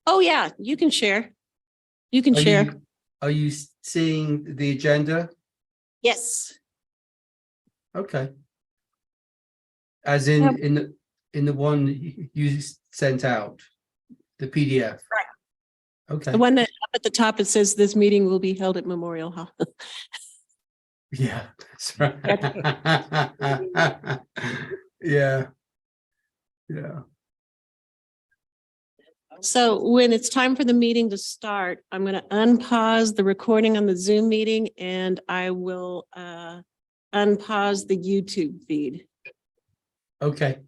Oh, yeah, you can share. You can share. Are you seeing the agenda? Yes. Okay. As in the one you sent out, the PDF. Right. Okay. The one that up at the top, it says this meeting will be held at Memorial Hall. Yeah, that's right. Yeah. Yeah. So when it's time for the meeting to start, I'm going to unpause the recording on the Zoom meeting and I will unpause the YouTube feed. Okay.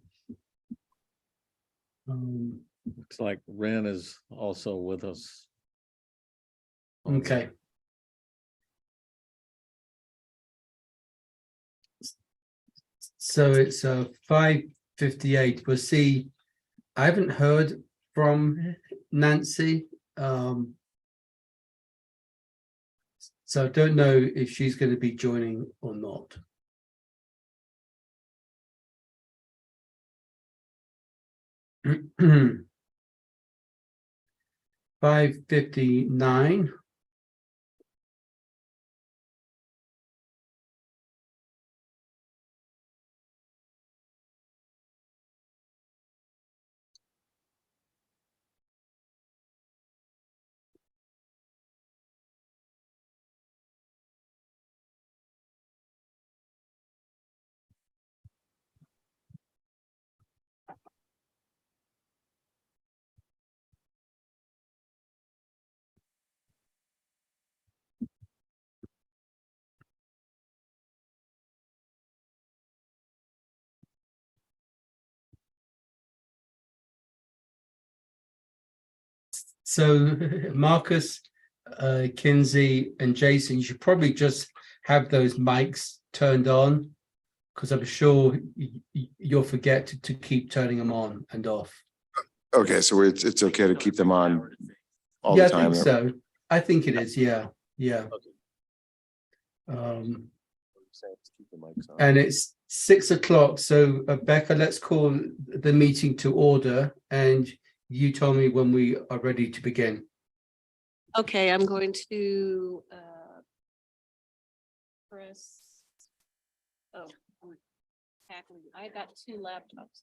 Looks like Ren is also with us. Okay. So it's 5:58. We'll see. I haven't heard from Nancy. So I don't know if she's going to be joining or not. $5:59. So Marcus, Kinsey, and Jason, you should probably just have those mics turned on, because I'm sure you'll forget to keep turning them on and off. Okay, so it's okay to keep them on all Yeah, the I time. think so. I think it is. Yeah, yeah. And it's 6 o'clock. So Becca, let's call the meeting to order, and you tell me when we are ready to begin. Okay, I'm going to press. Oh, I'm tackling. I got two laptops.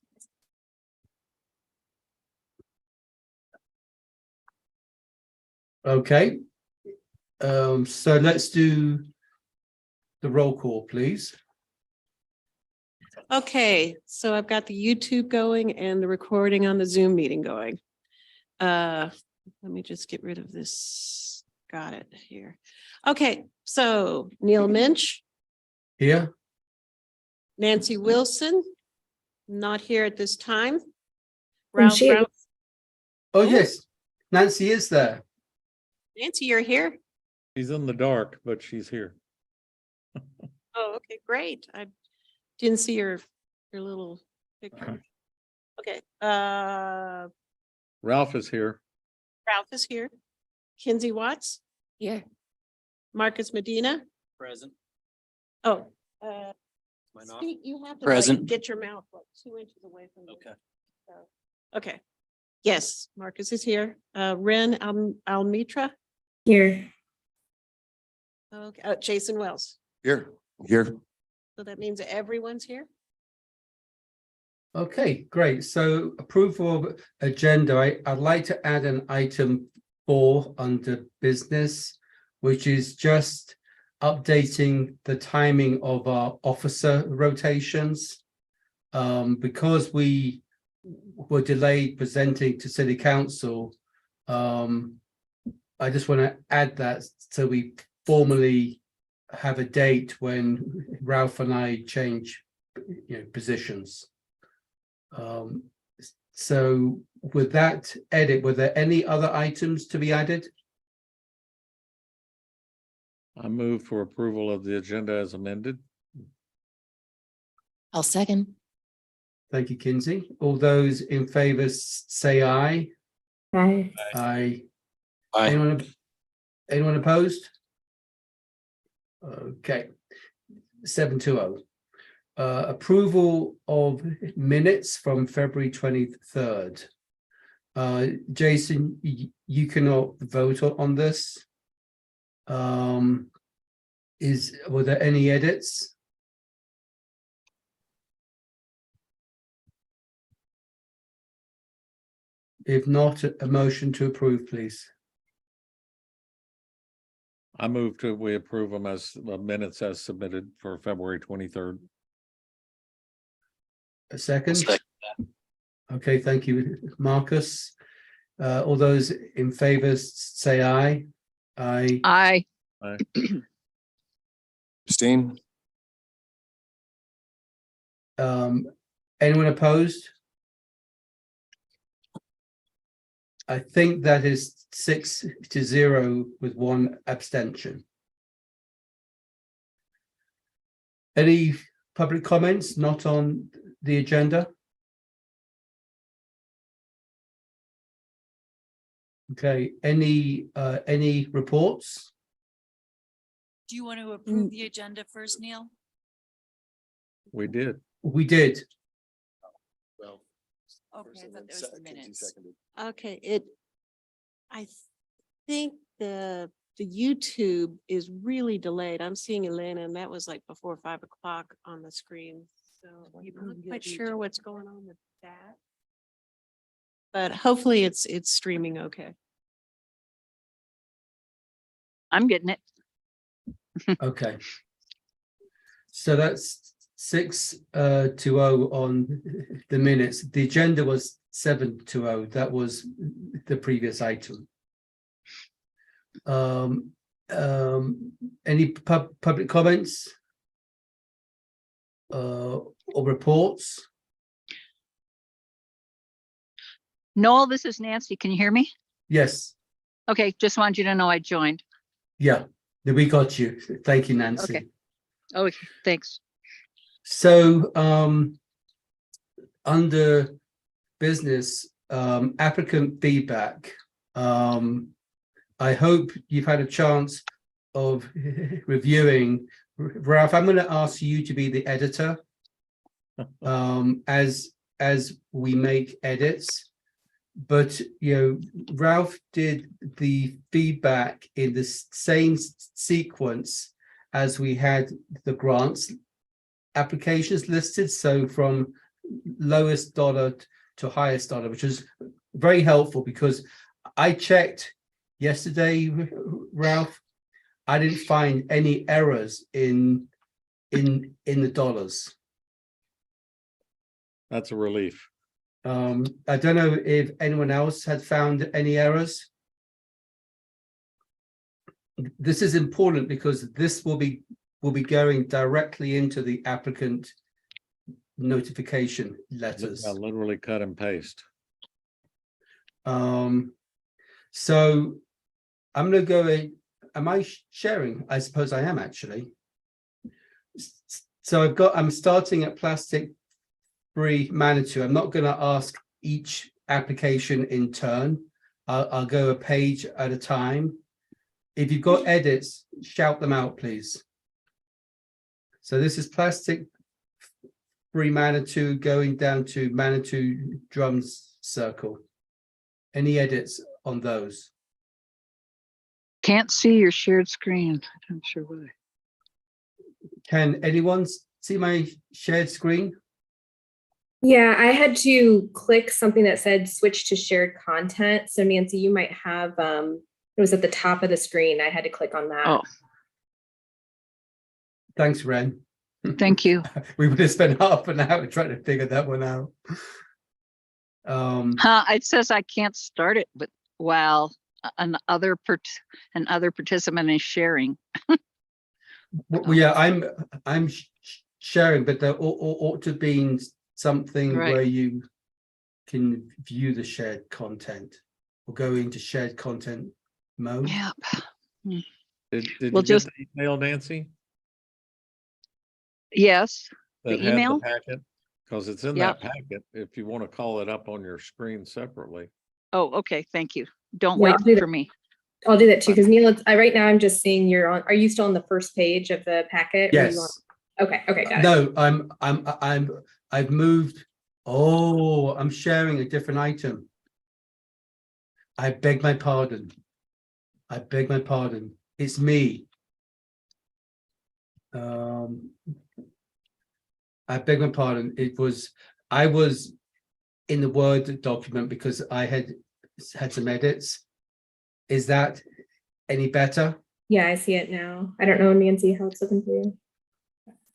Okay. So let's do the roll call, please. Okay, so I've got the YouTube going and the recording on the Zoom meeting going. Let me just get rid of this. Got it here. Okay, so Neil Minch, Here. Nancy Wilson, not here at this time. And Ralph, she- Ralph, Oh, yes. Nancy is there. Nancy, you're here? She's in the dark, but she's here. Oh, okay, great. I didn't see your little picture. Okay, Ralph is here. Ralph is here. Kinsey Watts, Yeah. Marcus Medina. Present. Oh, Am I not? speak, you have to Present. like get your mouth like 2 inches away from you. Okay. Okay. Yes, Marcus is here. Ren Almitra. Here. Okay, Jason Wells. Here. So that means everyone's here? Okay, great. So approval of agenda. I'd like to add an item 4 under business, which is just updating the timing of our officer rotations. Because we were delayed presenting to City Council, I just want to add that so we formally have a date when Ralph and I change, positions. So with that edit, were there any other items to be added? I move for approval of the agenda as amended. I'll second. Thank you, Kinsey. All those in favor say aye. Aye. Aye. Aye. Anyone opposed? Okay. 720. Approval of minutes from February 23rd. Jason, you cannot vote on this. Were there any edits? If not, a motion to approve, please. I move to, we approve them as minutes as submitted for February 23rd. A second? Second. Okay, thank you, Marcus. All those in favor say aye. Aye. Aye. Abstain? Anyone opposed? I think that is 6-0 with one abstention. Any public comments not on the agenda? Okay, any reports? Do you want to approve the agenda first, Neil? We did. We did. Well. Okay, I thought there was the minutes. Okay, I think the YouTube is really delayed. I'm seeing Elena and that was like before 5 o'clock on the screen. So I'm not quite sure what's going on with that. But hopefully it's streaming okay. I'm getting it. Okay. So that's 6-0 on the minutes. The agenda was 7-0. That was the previous item. Any public comments? Or reports? Noel, this is Nancy. Can you hear me? Yes. Okay, just wanted you to know I joined. Yeah, we got you. Thank you, Nancy. Okay. Oh, thanks. So under business, applicant feedback. I hope you've had a chance of reviewing. Ralph, I'm going to ask you to be the editor as we make edits. But Ralph did the feedback in the same sequence as we had the grants applications listed, so from lowest dollar to highest dollar, which is very helpful because I checked yesterday, Ralph. I didn't find any errors in the dollars. That's a relief. I don't know if anyone else had found any errors. This is important because this will be going directly into the applicant notification letters. Yeah, literally cut and paste. So I'm going to go in. Am I sharing? I suppose I am actually. So I'm starting at plastic free Manitou. I'm not going to ask each application in turn. I'll go a page at a time. If you've got edits, shout them out, please. So this is plastic free Manitou going down to Manitou drums circle. Any edits on those? Can't see your shared screen. I'm sure why. Can anyone see my shared screen? Yeah, I had to click something that said switch to shared content. So Nancy, you might have, it was at the top of the screen. I had to click on that. Oh, Thanks, Ren. thank you. We would have spent half an hour trying to figure that one out. It says I can't start it, but while another participant is sharing. Well, yeah, I'm sharing, but there ought to be something Right. where you can view the shared content or go into shared content mode. Yeah. Did We'll you just- get the email, Nancy? Yes. That The had email? packet? Because it's in Yep. that packet. If you want to call it up on your screen separately. Oh, okay. Thank you. Don't Yeah, wait I'll do for that. me. I'll do that too, because Neil, right now I'm just seeing you're on. Are you still on the first page of the packet? Or are you on- Yes. Okay, got it. No, I've moved. Oh, I'm sharing a different item. I beg my pardon. I beg my pardon. It's me. I beg my pardon. I was in the Word document because I had some edits. Is that any better? Yeah, I see it now. I don't know, Nancy, how it's looking for you.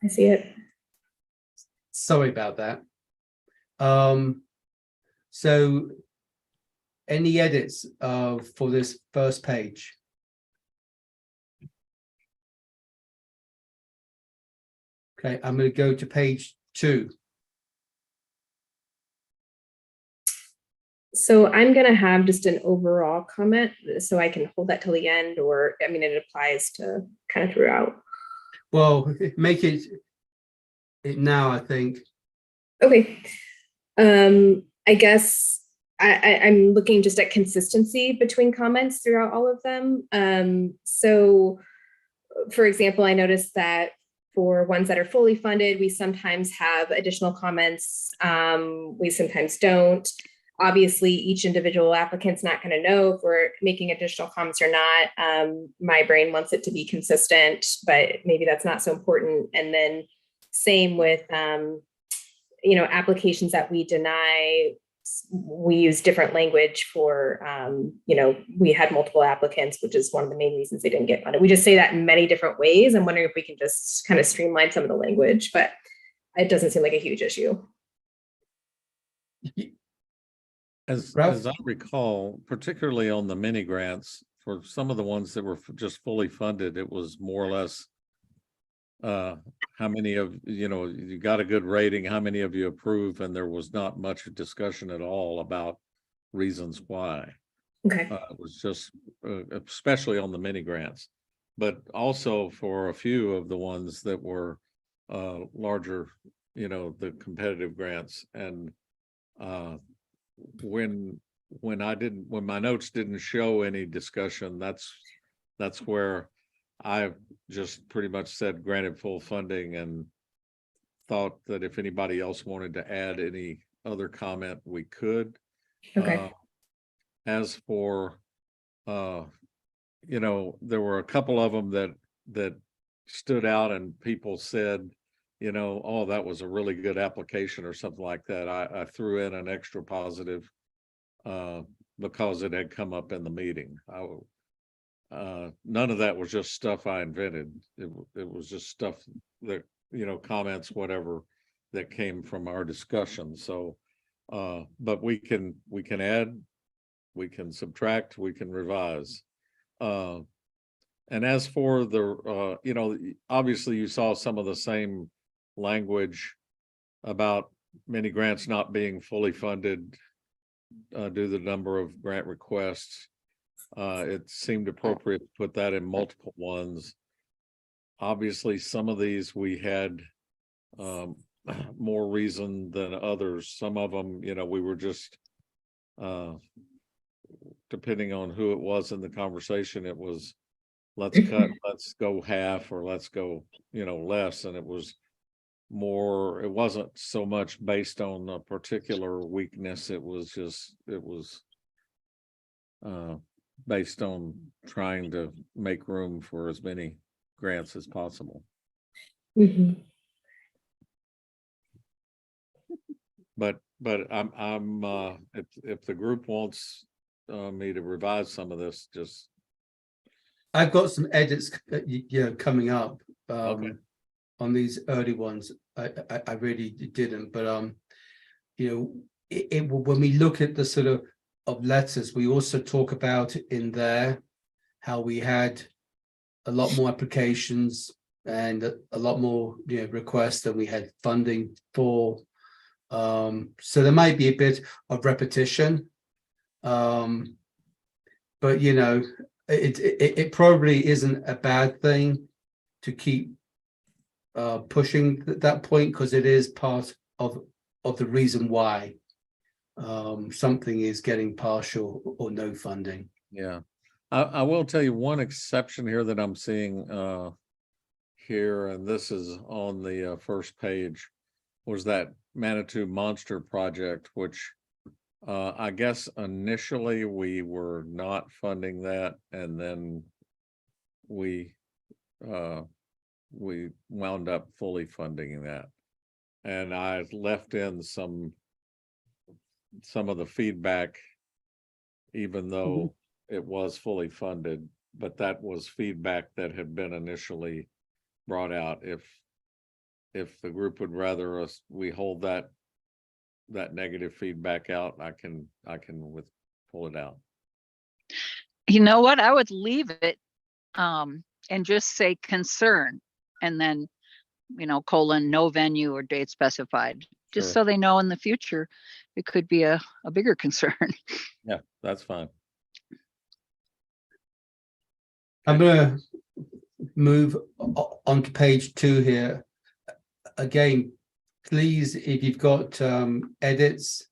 I see it. Sorry about that. So any edits for this first page? Okay, I'm going to go to page 2. So I'm gonna have just an overall comment, so I can hold that till the end, or, I mean, it applies to kind of throughout. Well, make it now, I think. Okay. I guess I'm looking just at consistency between comments throughout all of them. So for example, I noticed that for ones that are fully funded, we sometimes have additional comments. We sometimes don't. Obviously, each individual applicant's not going to know if we're making additional comments or not. My brain wants it to be consistent, but maybe that's not so important. And then same with, applications that we deny, we use different language for, we had multiple applicants, which is one of the main reasons they didn't get funded. We just say that in many different ways. I'm wondering if we can just kind of streamline some of the language, but it doesn't seem like a huge issue. As Ralph? I recall, particularly on the mini grants, for some of the ones that were just fully funded, it was more or less how many of, you got a good rating, how many of you approve, and there was not much discussion at all about reasons why. Okay. It was just, especially on the mini grants, but also for a few of the ones that were larger, the competitive grants. And when my notes didn't show any discussion, that's where I just pretty much said granted full funding, and thought that if anybody else wanted to add any other comment, we could. Okay. As for, there were a couple of them that stood out, and people said, oh, that was a really good application or something like that. I threw in an extra positive because it had come up in the meeting. None of that was just stuff I invented. It was just stuff that, comments, whatever, that came from our discussion. So, but we can add, we can subtract, we can revise. And as for the, obviously you saw some of the same language about many grants not being fully funded due to the number of grant requests. It seemed appropriate to put that in multiple ones. Obviously, some of these we had more reason than others. Some of them, we were just, depending on who it was in the conversation, it was, let's cut, let's go half, or let's go, less. And it wasn't so much based on a particular weakness. It was based on trying to make room for as many grants as possible. Mm-hmm. But I'm if the group wants me to revise some of this, just I've got some edits, coming up okay. on these early ones. I really didn't, but when we look at the sort of letters, we also talk about in there how we had a lot more applications and a lot more requests than we had funding for. So there might be a bit of repetition, but it probably isn't a bad thing to keep pushing that point, because it is part of the reason why something is getting partial or no funding. Yeah, I will tell you one exception here that I'm seeing here, and this is on the first page, was that Manitou Monster project, which I guess initially we were not funding that, and then we wound up fully funding that. And I left in some of the feedback, even though it was fully funded, but that was feedback that had been initially brought out. If the group would rather we hold that negative feedback out, I can pull it out. You know what? I would leave it and just say concern, and then, colon, no venue or date specified, just Sure. so they know in the future it could be a bigger concern. Yeah, that's fine. I'm gonna move on to page 2 here. Again, please, if you've got edits,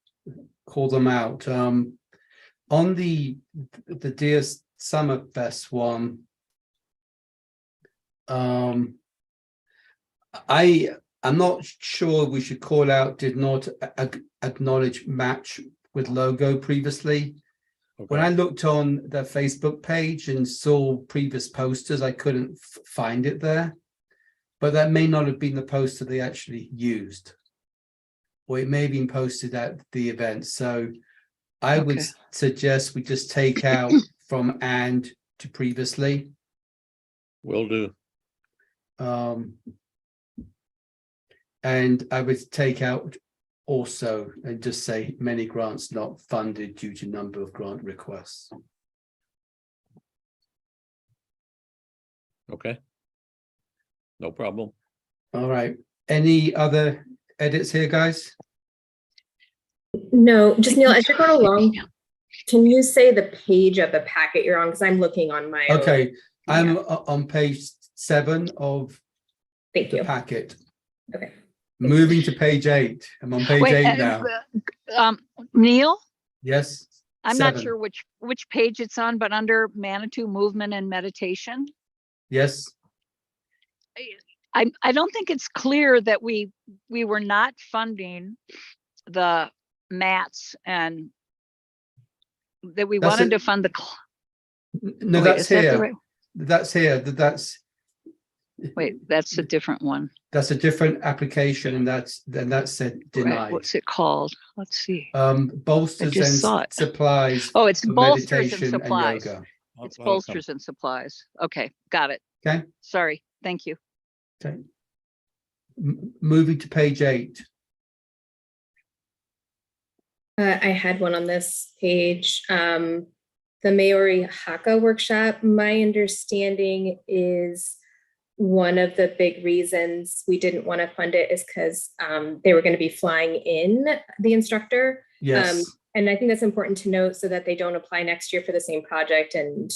call them out. On the Dear Summerfest one, I'm not sure we should call out did not acknowledge match with logo previously. When I Okay. looked on their Facebook page and saw previous posters, I couldn't find it there. But that may not have been the poster they actually used. Or it may have been posted at the event. So I would Okay. suggest we just take out from and to previously. Will do. And I would take out also and just say many grants not funded due to number of grant requests. Okay. No problem. All right. Any other edits here, guys? No, just Neil, as you're going along, can you say the page of the packet you're on? Because I'm looking on my own. Okay, I'm on page 7 of Thank the you. packet. Okay. Moving to page 8. I'm on page 8 now. Neil, Yes. I'm not 7. sure which page it's on, but under Manitou Movement and Meditation, Yes. I don't think it's clear that we were not funding the MATs, and that we That's wanted it. to fund the. No, Wait, that's is that the here. right- That's here. Wait, that's a different one. That's a different application, and that's said Right, denied. what's it called? Let's see. Bolsters just saw and it. supplies. Oh, it's for bolsters and meditation supplies. yoga. It's That'll come. bolsters and supplies. Okay, got it. Okay. Sorry, thank you. Okay. Moving to page 8. I had one on this page. The Maori Haka workshop, my understanding is one of the big reasons we didn't want to fund it is because they were going to be flying in the instructor. Yes. And I think that's important to note so that they don't apply next year for the same project, and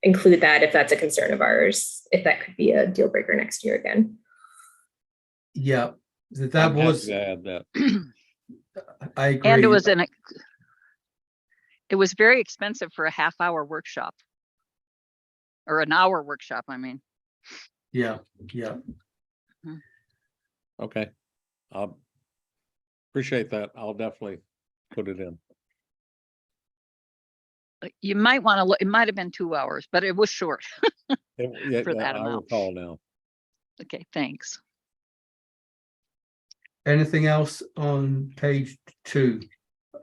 include that if that's a concern of ours, if that could be a deal breaker next year again. Yeah. That I'm happy was. to add that. I agree. And it was very expensive for a half-hour workshop. Or an hour workshop, I mean. Yeah. Okay. Appreciate that. I'll definitely put it in. You might want to look, it might have been 2 hours, but it was short. Yeah, For that I amount. recall now. Okay, thanks. Anything else on page 2?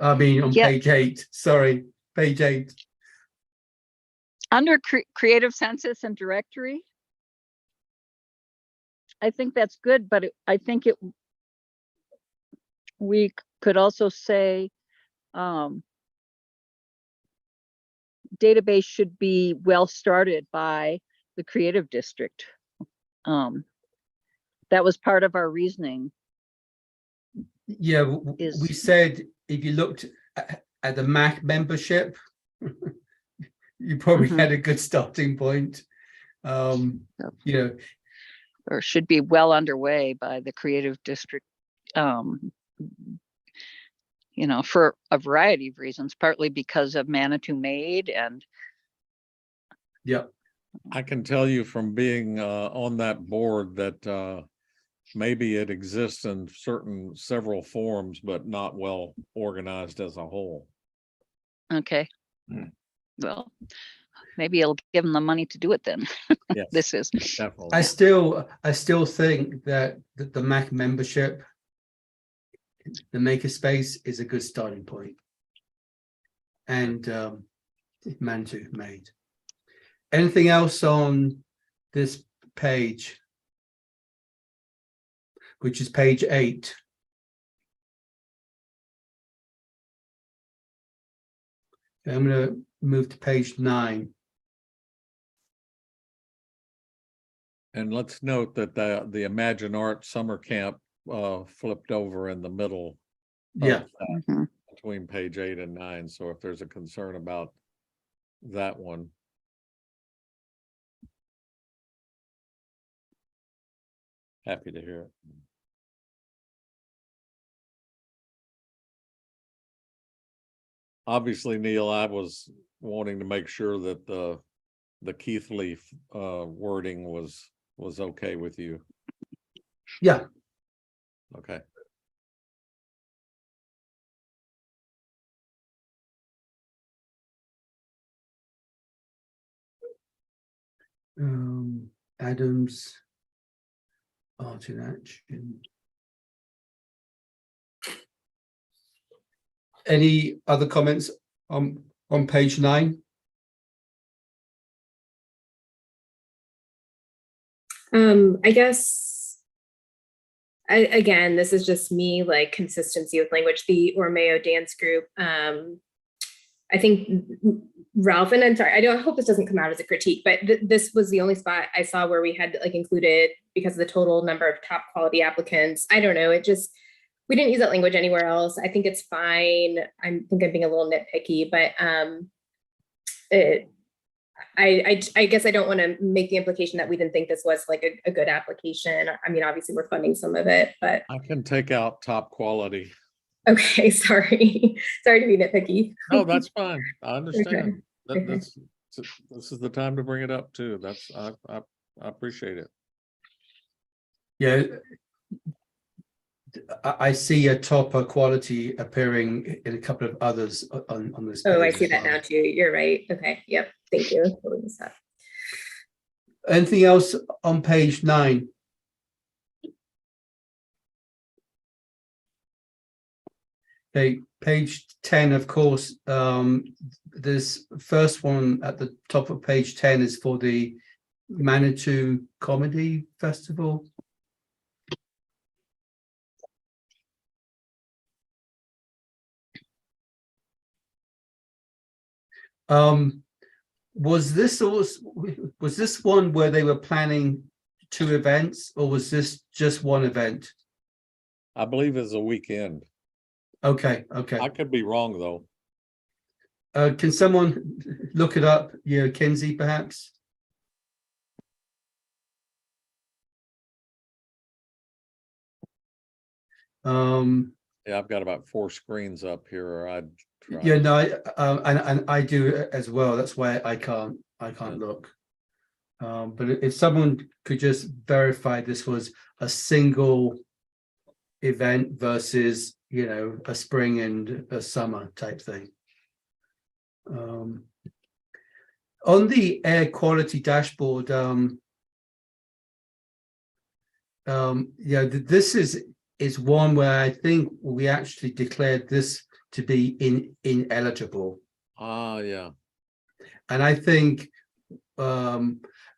I mean, on Yeah. page 8. Sorry, page 8. Under creative census and directory, I think that's good, but I think we could also say database should be well started by the creative district. That was part of our reasoning. Yeah, we said if you looked at the MACH membership, you probably had a good starting point. Or should be well underway by the creative district, for a variety of reasons, partly because of Manitou Made and. Yeah. I can tell you from being on that board that maybe it exists in several forms, but not well organized as a whole. Okay. Hmm. Well, maybe it'll give them the money to do it then. Yes, This is, definitely. I still think that the MAC membership, the makerspace is a good starting point. And Mantu made. Anything else on this page? Which is page 8. Okay, I'm going to move to page 9. And let's note that the Imagine Art Summer Camp flipped over in the middle. of Yeah. that, Mhm. between page 8 and 9. So if there's a concern about that one. Happy to hear it. Obviously, Neil, I was wanting to make sure that the Keith Leaf wording was okay with you. Yeah. Okay. Adams, art in action. Any other comments on page 9? I guess again, this is just me, like consistency with language. The Ormeo dance group. I think Ralph, and I'm sorry, I hope this doesn't come out as a critique, but this was the only spot I saw where we had like included because of the total number of top quality applicants. I don't know, we didn't use that language anywhere else. I think it's fine. I think I'm being a little nitpicky, but I guess I don't want to make the implication that we didn't think this was like a good application. I mean, obviously we're funding some of it, but I can take out top quality. okay, sorry. Sorry to be nitpicky. No, that's fine. I understand. Okay. This is the time to bring it up too. I appreciate it. Yeah. I see a top quality appearing in a couple of others on this page. Oh, I see as that well. now too. You're right. Okay. Yep. Thank you. Anything else on page 9? Okay, page 10, of course, this first one at the top of page 10 is for the Manitou Comedy Festival. Was this one where they were planning 2 events, or was this just one event? I believe it's a weekend. Okay. I could be wrong though. Can someone look it up? Kinsey, perhaps? Yeah, I've got about 4 screens up here. I'd try. Yeah, no, and I do as well. That's why I can't look. But if someone could just verify this was a single event versus, a spring and a summer type thing. On the air quality dashboard, this is one where I think we actually declared this to be ineligible. Yeah. And I think I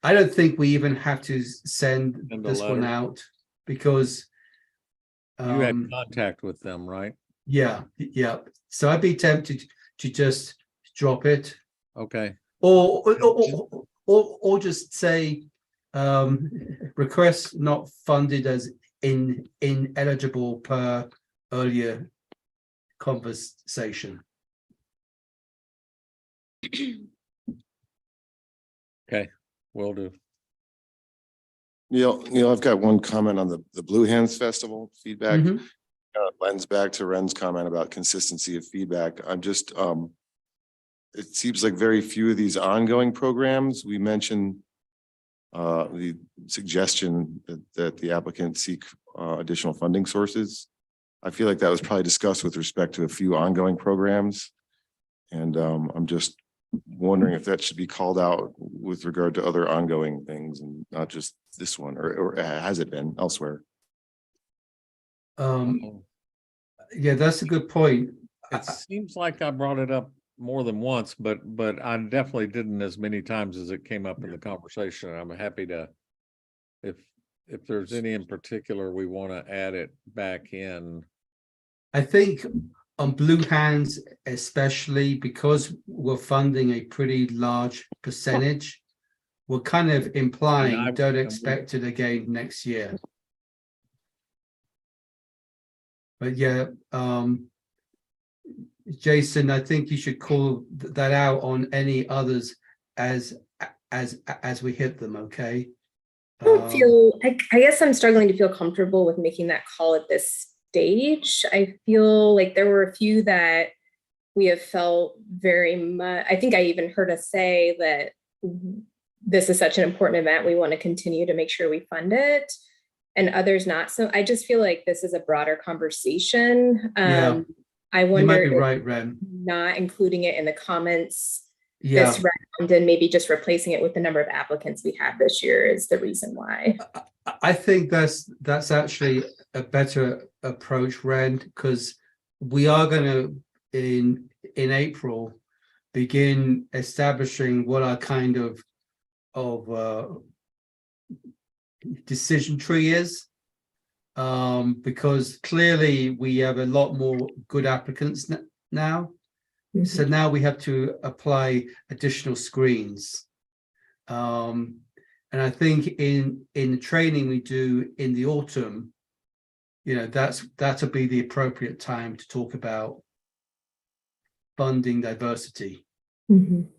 don't think we even have to send this one letter. out because You had contact with them, right? Yeah. So I'd be tempted to just drop it. Okay. Or just say request not funded as ineligible per earlier conversation. Okay, will do. Neil, I've got one comment on the Blue Hands Festival feedback. Mhm. Lends back to Ren's comment about consistency of feedback. I'm just, it seems like very few of these ongoing programs, we mentioned the suggestion that the applicant seek additional funding sources. I feel like that was probably discussed with respect to a few ongoing programs. And I'm just wondering if that should be called out with regard to other ongoing things and not just this one, or has it been elsewhere? Yeah, that's a good point. It seems like I brought it up more than once, but I definitely didn't as many times as it came up in the conversation. I'm happy to, if there's any in particular, we want to add it back in. I think on Blue Hands, especially because we're funding a pretty large percentage, we're kind of implying Yeah, don't expect it again next year. But yeah, Jason, I think you should call that out on any others as we hit them, okay? I don't feel, I guess I'm struggling to feel comfortable with making that call at this stage. I feel like there were a few that we have felt very much, I think I even heard us say that this is such an important event, we want to continue to make sure we fund it, and others not. So I just feel like this is a broader conversation. Yeah. I You wonder might be if right, Ren. not including it in the comments Yeah, this round and maybe just replacing it with the number of applicants we have this year is the reason why. I think that's actually a better approach, Ren, because we are going to in April begin establishing what our kind of decision tree is, because clearly we have a lot more good applicants now. So now we have to apply additional screens. And I think in the training we do in the autumn, you know, that'll be the appropriate time to talk about funding diversity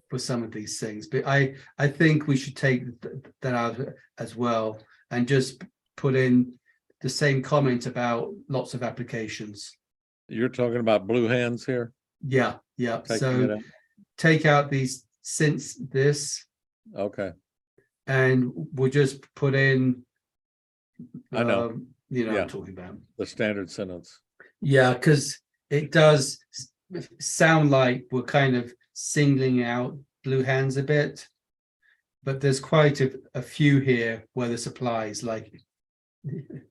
for some of these things. But I think we should take that out as well and just put in the same comment about lots of applications. You're talking about Blue Hands here? Yeah. Taking it So out? take out these since this, Okay, and we'll just put in. I know. You know what Yeah. I'm talking about. the standard sentence. Yeah, because it does sound like we're kind of singling out Blue Hands a bit, but there's quite a few here where this applies, like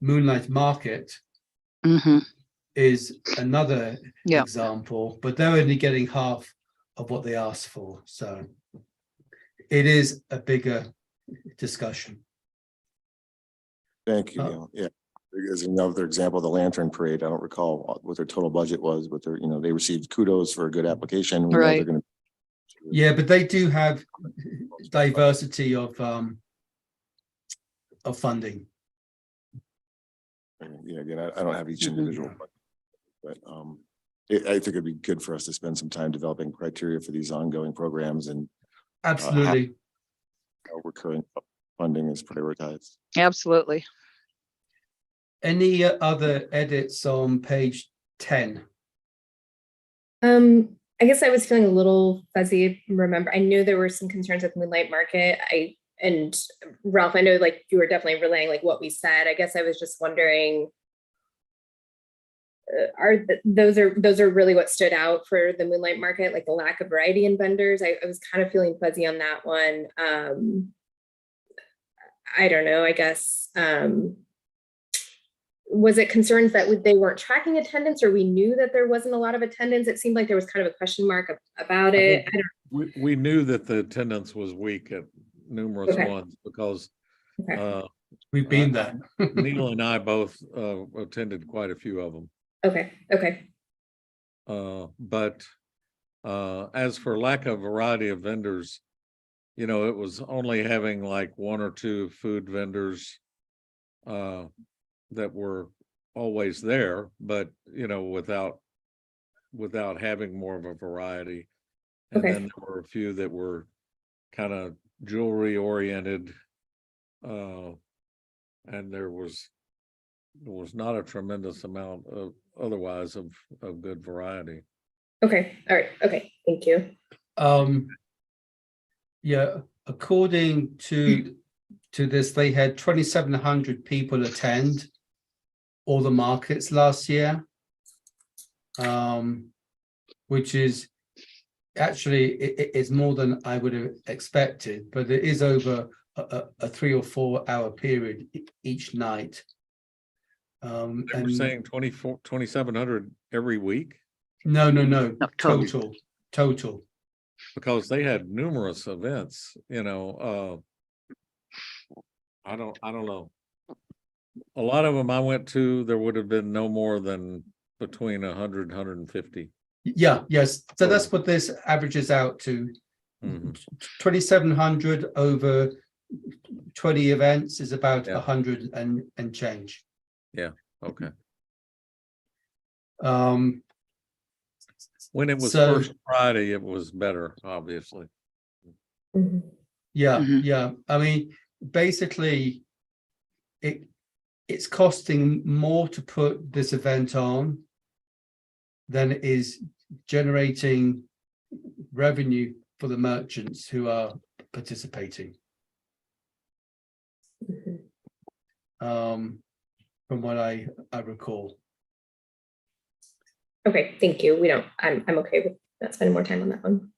Moonlight Market is another Yeah. example, but they're only getting half of what they asked for. So it is a bigger discussion. Thank you. Neil. Yeah. As another example, the Lantern Parade, I don't recall what their total budget was, but they're, they received kudos for a good application. We know Right. they're going to. Yeah, but they do have diversity of funding. Yeah, again, I don't have each individual, but I think it'd be good for us to spend some time developing criteria for these ongoing programs and Absolutely. how recurring funding is prioritized. Absolutely. Any other edits on page 10? I guess I was feeling a little fuzzy. Remember, I knew there were some concerns with Moonlight Market. And Ralph, I know like you were definitely relaying like what we said. I guess I was just wondering, those are really what stood out for the Moonlight Market, like the lack of variety in vendors. I was kind of feeling fuzzy on that one. I don't know, I guess. Was it concerns that they weren't tracking attendance, or we knew that there wasn't a lot of attendance? It seemed like there was kind of a question mark about it. We knew that the attendance was weak at numerous ones because We've been there. Neil and I both attended quite a few of them. Okay. But as for lack of variety of vendors, it was only having like one or two food vendors that were always there, but without having more of a variety. And then there were a few that were kind of jewelry oriented, and there was not a tremendous amount of otherwise of good variety. Okay. All right. Okay. Thank you. Yeah, according to to this. They had 2,700 people attend all the markets last year, which is actually it's more than I would have expected, but it is over a 3 or 4 hour period each night. They were And saying 2,700 every week no, No, total. total. because they had numerous events, I don't know. A lot of them I went to, there would have been no more than between 100, 150. Yeah, yes. So that's what this averages out to. Mhm. 2,700 over 20 events is about Yeah. 100 and change. Okay. When When it was So- first Friday, it was better, obviously. Mhm. Yeah, Mhm. yeah. I mean, basically, it's costing more to put this event on than it is generating revenue for the merchants who are participating. Mhm. From what I recall. Okay, thank you. I'm okay with not spending more time on that one.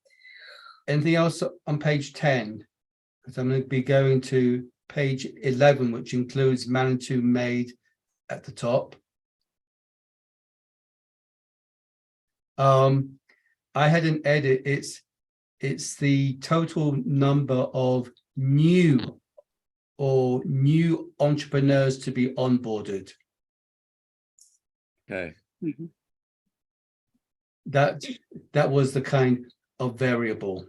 Anything else on page 10? Because I'm going to be going to page 11, which includes Manitou Made at the top. I had an edit. It's the total number of new entrepreneurs to be onboarded. Okay. Mhm. That was the kind of variable.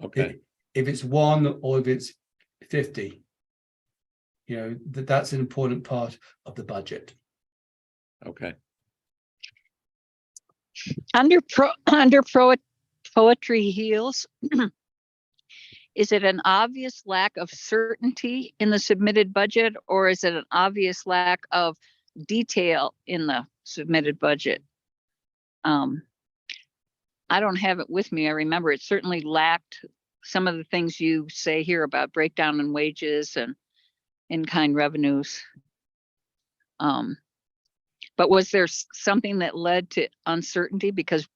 Okay. If it's 1 or if it's 50, that's an important part of the budget. Okay. Under poetry heals, is it an obvious lack of certainty in the submitted budget, or is it an obvious lack of detail in the submitted budget? I don't have it with me. I remember it certainly lacked some of the things you say here about breakdown in wages and in-kind revenues. But was there something that led to uncertainty because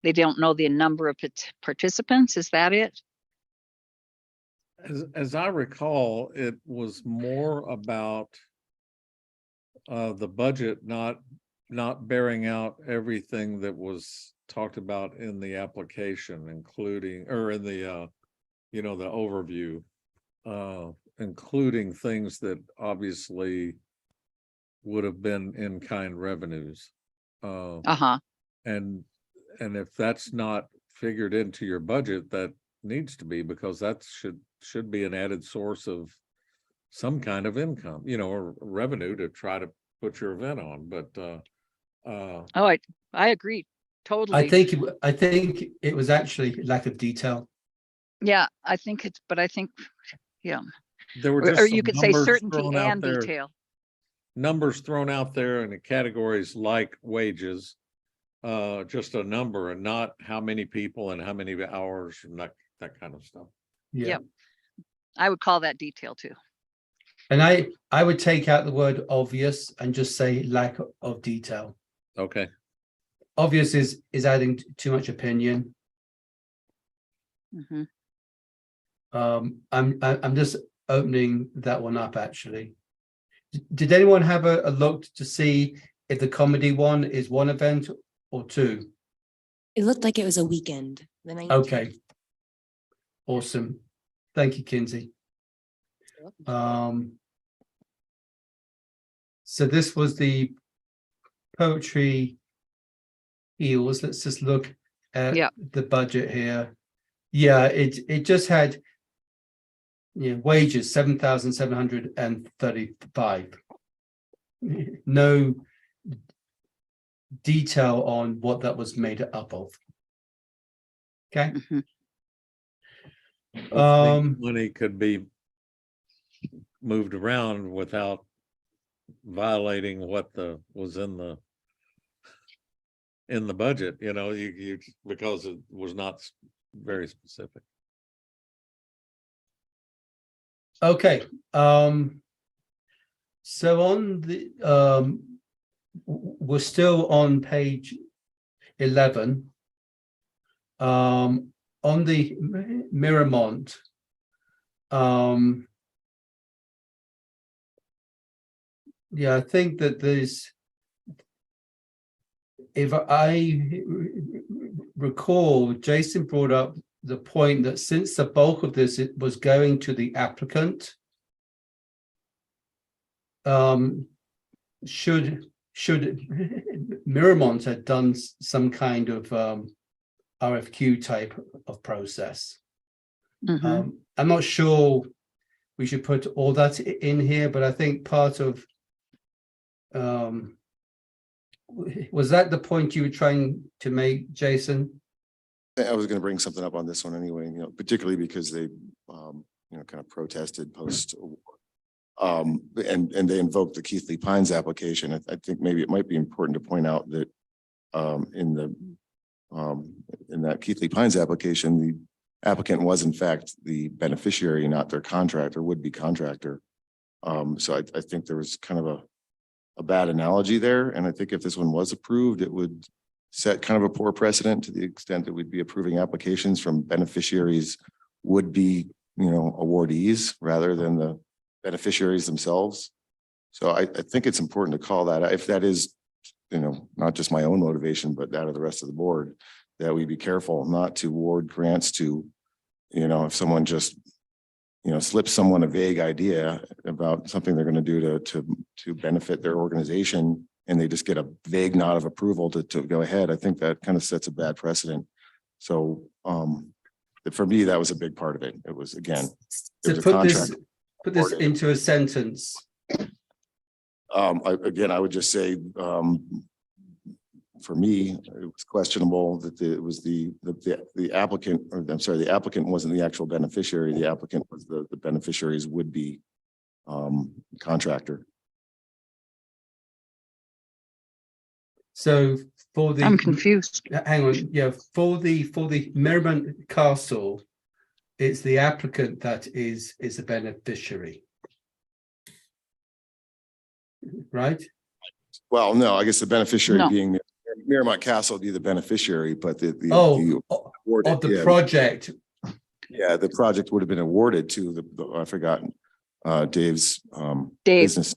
they don't know the number of participants? Is that it? As I recall, it was more about the budget not bearing out everything that was talked about in the application, including, or in the the overview, including things that obviously would have been in-kind revenues. Uh-huh. And if that's not figured into your budget, that needs to be, because that should be an added source of some kind of income, or revenue to try to put your event on. But Oh, I agree. Totally. I think it was actually lack of detail. Yeah, I think yeah. there were Or just you some could say numbers certainty thrown out and there. detail. Numbers thrown out there in the categories like wages, just a number and not how many people and how many hours and that kind of stuff. Yeah. Yep. I would call that detail too. And I would take out the word obvious and just say lack of detail. Okay. Obvious is adding too much opinion. Mhm. I'm just opening that one up actually. Did anyone have a look to see if the comedy one is one event or two? It looked like it was a weekend. The 19th. Okay. Awesome. Thank you, Kinsey. So this was the poetry heals. Let's just look at Yeah. the budget here. Yeah, it just had wages 7,735. No detail on what that was made up of. Okay. Mhm. Money could be moved around without violating what was in the budget, you because it was not very specific. Okay, so on the, we're still on page 11. On the Miramont, yeah, I think that there's, if I recall, Jason brought up the point that since the bulk of this it was going to the applicant, should Miramont had done some kind of RFQ type of process. Mhm. I'm not sure we should put all that in here, but I think part of was that the point you were trying to make, Jason? I was going to bring something up on this one anyway, particularly because they, kind of protested post. And they invoked the Keithley Pines application. I think maybe it might be important to point out that in that Keithley Pines application, the applicant was in fact the beneficiary, not their contractor, would-be contractor. So I think there was kind of a bad analogy there. And I think if this one was approved, it would set kind of a poor precedent to the extent that we'd be approving applications from beneficiaries would be, awardees rather than the beneficiaries themselves. So I think it's important to call that, if that is, not just my own motivation, but that of the rest of the board, that we be careful not to award grants to, if someone just, slips someone a vague idea about something they're going to do to benefit their organization, and they just get a vague nod of approval to go ahead. I think that kind of sets a bad precedent. So for me, that was a big part of it. It was, again, To put this into a sentence. I would just say, for me, it was questionable that it was the applicant, or I'm sorry, the applicant wasn't the actual beneficiary. The applicant was the beneficiary's would-be contractor. So for the, I'm confused. hang on, yeah, for the Miramont Castle, it's the applicant that is the beneficiary, right? Well, no, I guess the beneficiary No. being Miramont Castle would be the beneficiary, but the awarded, of the project. Yeah, the project would have been awarded to I forgot Dave's Dave. business.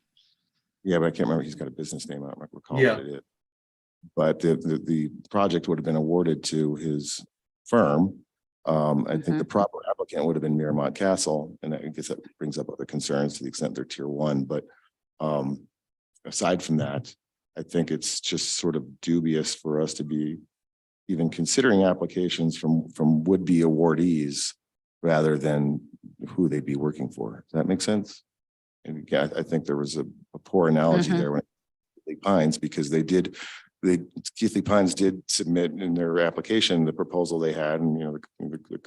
Yeah, but I can't remember. He's got a business name. I don't recall Yeah. what it is. But the project would have been awarded to his firm. I think the proper applicant would have been Miramont Castle, and I guess that brings up other concerns to the extent they're tier 1. But aside from that, I think it's just sort of dubious for us to be even considering applications from would-be awardees rather than who they'd be working for. Does that make sense? And again, I think there was a poor analogy there when Keithley Pines, because Keithley Pines did submit in their application the proposal they had, and the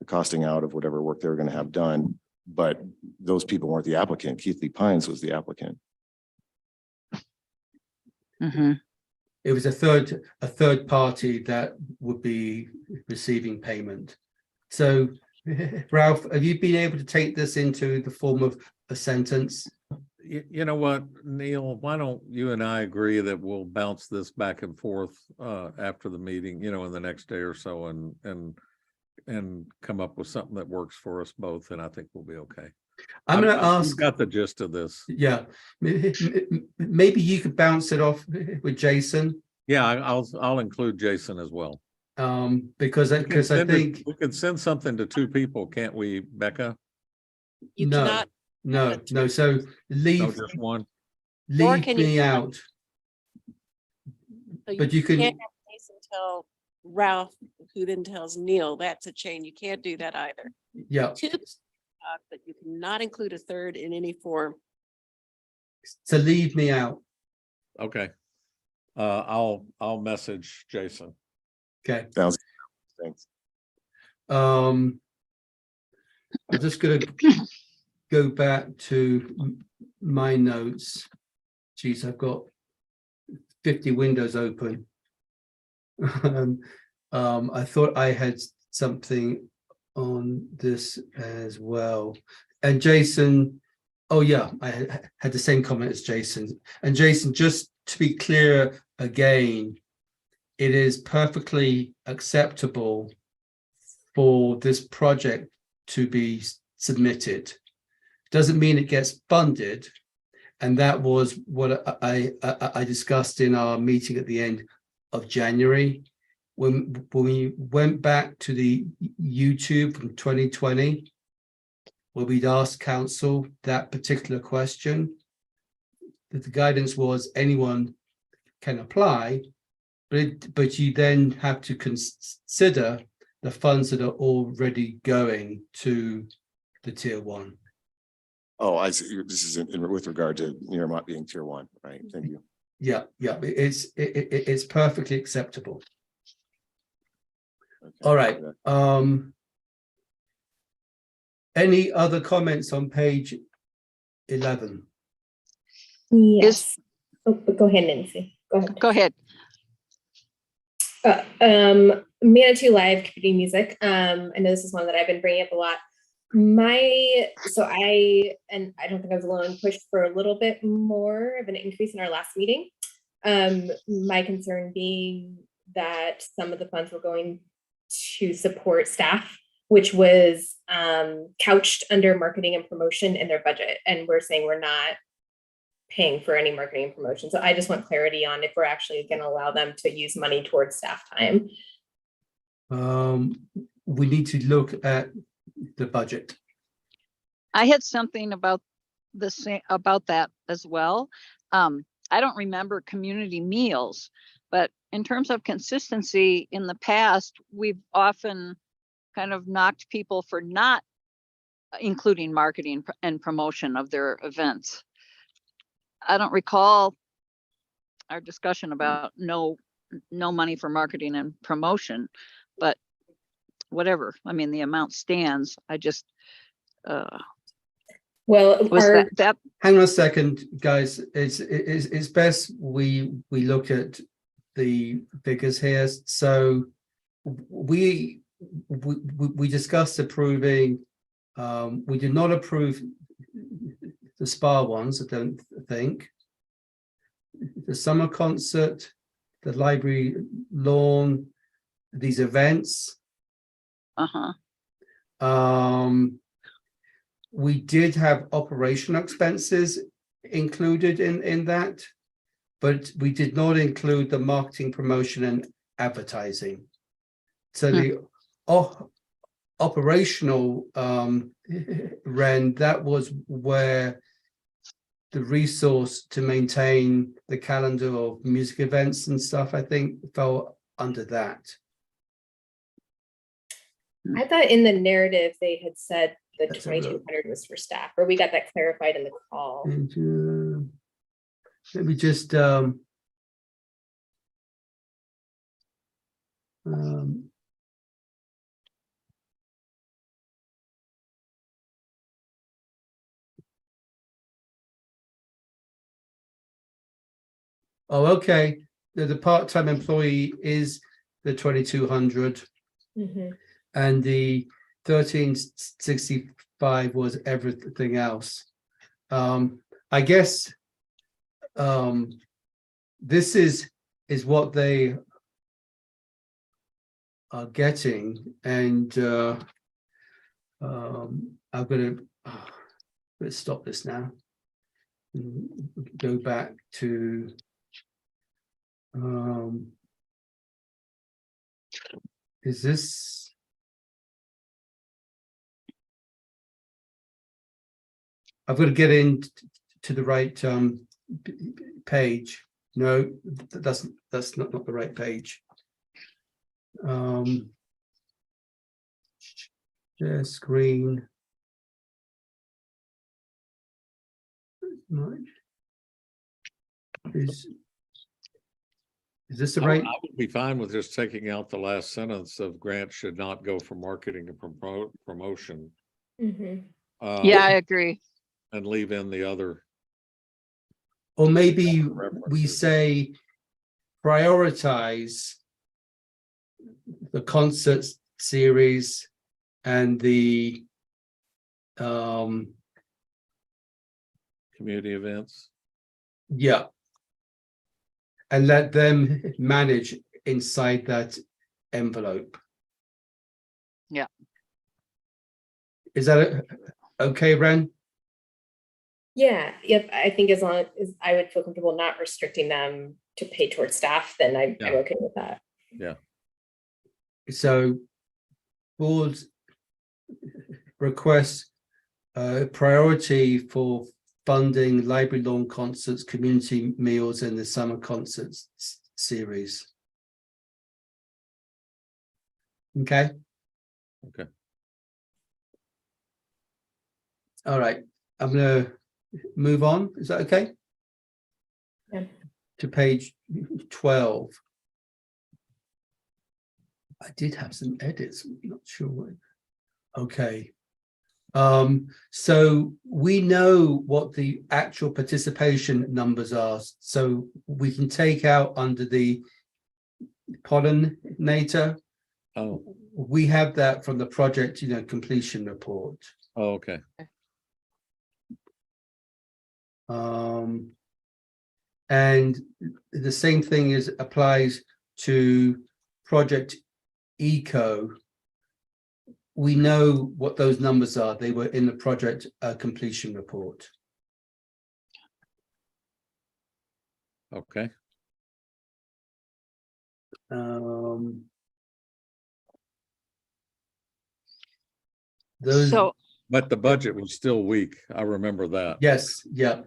costing out of whatever work they were going to have done. But those people weren't the applicant. Keithley Pines was the applicant. It was a third party that would be receiving payment. So Ralph, have you been able to take this into the form of a sentence? You know what, Neil, why don't you and I agree that we'll bounce this back and forth after the meeting, in the next day or so, and come up with something that works for us both, and I think we'll be okay. I'm going to ask. We've got the gist of this. Yeah, maybe you could bounce it off with Jason. Yeah, I'll include Jason as well. Because I think we could send something to 2 people, can't we, Becca? You no, cannot. no. So leave just one. Or leave can me you- out. So But you can. can't have Jason tell Ralph, who then tells Neil. That's a chain. You can't do that either. Yeah. 2, but you cannot include a third in any form. So leave me out. Okay. I'll message Jason. Okay. Sounds good. Thanks. I'm just going to go back to my notes. Geez, I've got 50 windows open. I thought I had something on this as well. And Jason, oh yeah, I had the same comment as Jason. And Jason, just to be clear again, it is perfectly acceptable for this project to be submitted. Doesn't mean it gets funded. And that was what I discussed in our meeting at the end of January. When we went back to the YouTube from 2020, where we'd asked council that particular question, that the guidance was anyone can apply, but you then have to consider the funds that are already going to the tier one. Oh, I see. This is with regard to Miramont being tier one, right? Thank you. Yeah, it's perfectly acceptable. Okay. All right. Any other comments on page 11? Yes. Oh, go ahead, Nancy. Go ahead. Go ahead. Manitou Live community music. I know this is one that I've been bringing up a lot. I don't think I was alone, pushed for a little bit more of an increase in our last meeting. My concern being that some of the funds were going to support staff, which was couched under marketing and promotion in their budget. And we're saying we're not paying for any marketing and promotion. So I just want clarity on if we're actually going to allow them to use money towards staff time. We need to look at the budget. I had something about that as well. I don't remember community meals, but in terms of consistency in the past, we've often kind of knocked people for not including marketing and promotion of their events. I don't recall our discussion about no money for marketing and promotion, but whatever. I mean, the amount stands. I just Well, was that Hang on a second, guys. It's best we look at the figures here. So we discussed approving. We did not approve the spa ones, I don't think. The summer concert, the library lawn, these events. We did have operational expenses included in that, but we did not include the marketing, promotion, and advertising. So the operational rent, that was where the resource to maintain the calendar of music events and stuff, I think, fell under that. I thought in the narrative they had said the Let's have a look. 2,200 was for staff, or we got that clarified in the call. And let me just oh, okay. The part-time employee is the 2,200. And the 1365 was everything else. I guess this is what they are getting, and I'm gonna let's stop this now. Go back to is this? I've got to get in to the right page. No, that's not the right page. Share screen. Is this the right? I would be fine with just taking out the last sentence of grants should not go for marketing and promotion. yeah, I agree. And leave in the other. Or maybe we say prioritize the concert series and the Community events. Yeah. And let them manage inside that envelope. Yeah. Is that okay, Ren? Yeah, yep. I think as long as I would feel comfortable not restricting them to pay towards staff, then I'm Yeah. okay with that. Yeah. So board requests priority for funding library lawn concerts, community meals, and the summer concerts series. Okay. Okay. All right. I'm gonna move on. Is that okay? Yeah. To page 12. I did have some edits. I'm not sure what. Okay. So we know what the actual participation numbers are, so we can take out under the pollinator. Oh, We have that from the project, completion report. oh, okay. And the same thing applies to project eco. We know what those numbers are. They were in the project completion report. Okay. Those, So, But the budget was still weak. I remember that. yes, yeah.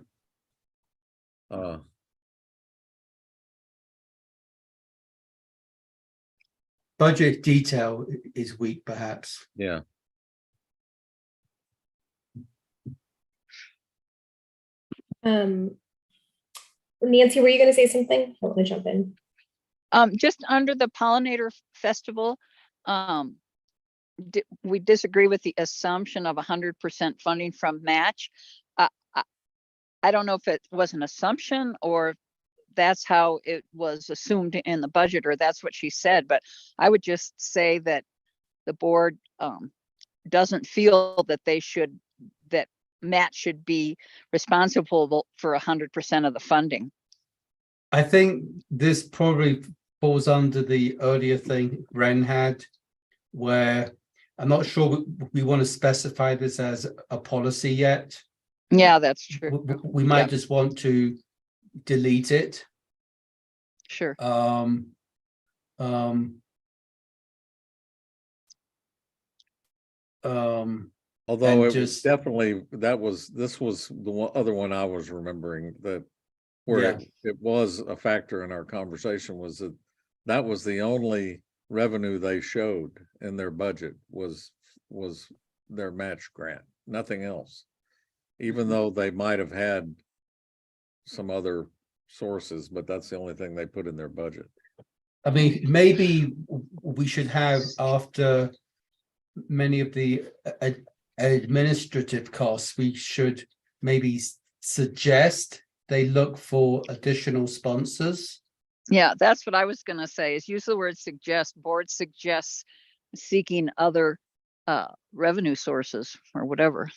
Budget detail is weak, perhaps. Yeah. Nancy, were you going to say something? I want to jump in. just under the pollinator festival, we disagree with the assumption of 100% funding from match. I don't know if it was an assumption or that's how it was assumed in the budget, or that's what she said, but I would just say that the board doesn't feel that that match should be responsible for 100% of the funding. I think this probably falls under the earlier thing Ren had, where I'm not sure we want to specify this as a policy yet. Yeah, that's true. We might Yeah. just want to delete it. Sure. Although and it was definitely, this was the other one I was remembering that where it was a factor in our conversation was that was the only revenue they showed in their budget was their match grant, nothing else. Even though they might have had some other sources, but that's the only thing they put in their budget. I mean, maybe we should have, after many of the administrative costs, we should maybe suggest they look for additional sponsors. Yeah, that's what I was going to say, is use the word suggest. Board suggests seeking other revenue sources or whatever.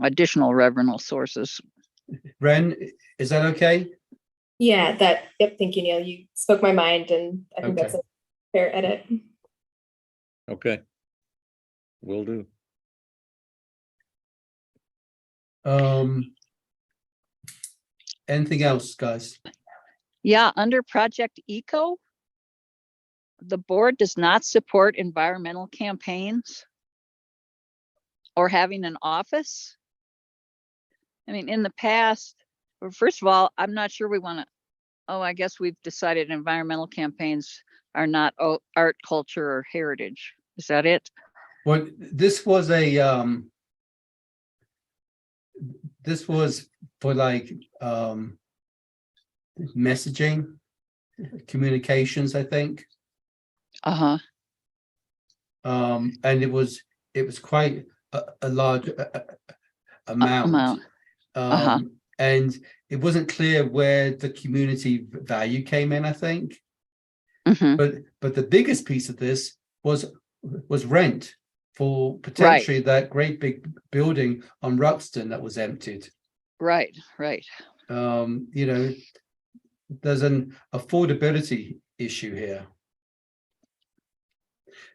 Additional revenue sources. Ren, is that okay? Yeah, yep, thank you, Neil. You spoke my mind, and I think that's a fair edit. Okay. Will do. Anything else, guys? Yeah, under Project Eco, the board does not support environmental campaigns or having an office. I mean, in the past, first of all, I'm not sure we want to, I guess we've decided environmental campaigns are not art, culture, or heritage. Is that it? Well, this was for like messaging, communications, I think. Uh-huh. And it was quite a large amount. Uh-huh. And it wasn't clear where the community value came in, I think. Mm-hmm. But the biggest piece of this was rent. for potentially that great big building on Ruxton that was emptied. Right. You know, there's an affordability issue here.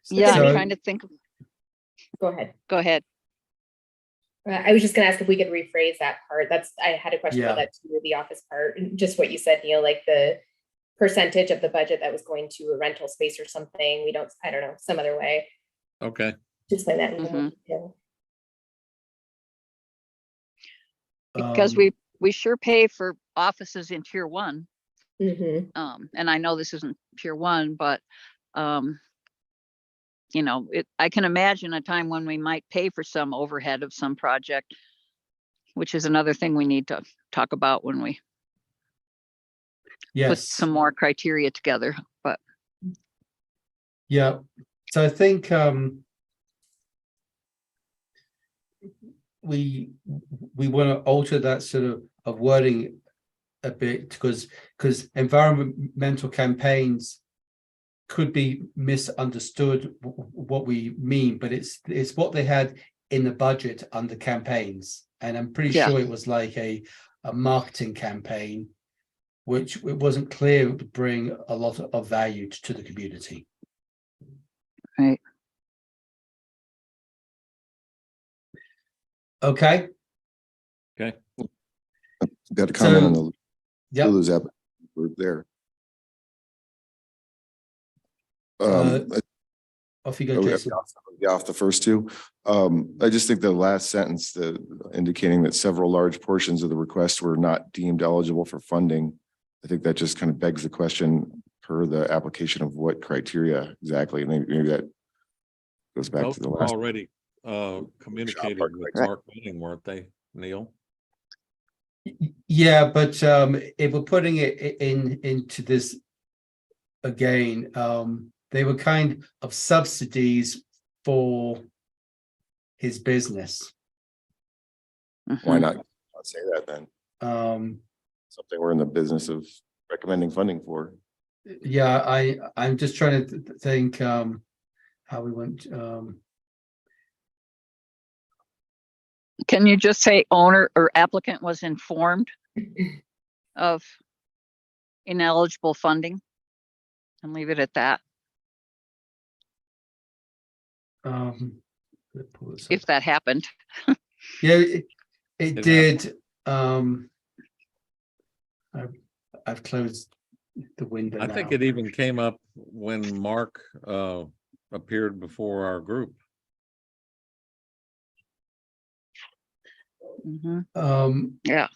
Yeah, So- I'm trying to think. Go ahead. Go ahead. I was just gonna ask if we could rephrase that part. I had a question about Yeah. that too, the office part, and just what you said, Neil, like the percentage of the budget that was going to a rental space or something. I don't know, some other way. Okay, To explain that in a little more detail. Because we sure pay for offices in tier 1. Mhm. And I know this isn't tier 1, but you know, I can imagine a time when we might pay for some overhead of some project, which is another thing we need to talk about when we put Yes. some more criteria together. But Yeah. So I think we want to alter that sort of wording a bit because environmental campaigns could be misunderstood what we mean, but it's what they had in the budget under campaigns, and I'm pretty Yeah. sure it was like a marketing campaign, which it wasn't clear would bring a lot of value to the community. right. Okay. Got a comment on So, the yep. Lulu's app group there. Off you go, Oh, we have Jason. off the first two. I just think the last sentence, indicating that several large portions of the request were not deemed eligible for funding. I think that just kind of begs the question per the application of what criteria exactly. And maybe that goes back those to the were last. already communicated part with criteria. Mark Manning, weren't they, Neil? Yeah, but if we're putting it into this again, they were kind of subsidies for his business. Why Mhm. not say that then? Um, Something we're in the business of recommending funding for. yeah, I'm just trying to think how we went. Can you just say owner or applicant was informed of ineligible funding and leave it at that, if that happened? Yeah, it It did. I've closed the window. I think now. it even came up when Mark appeared before our group. Mhm. Yeah.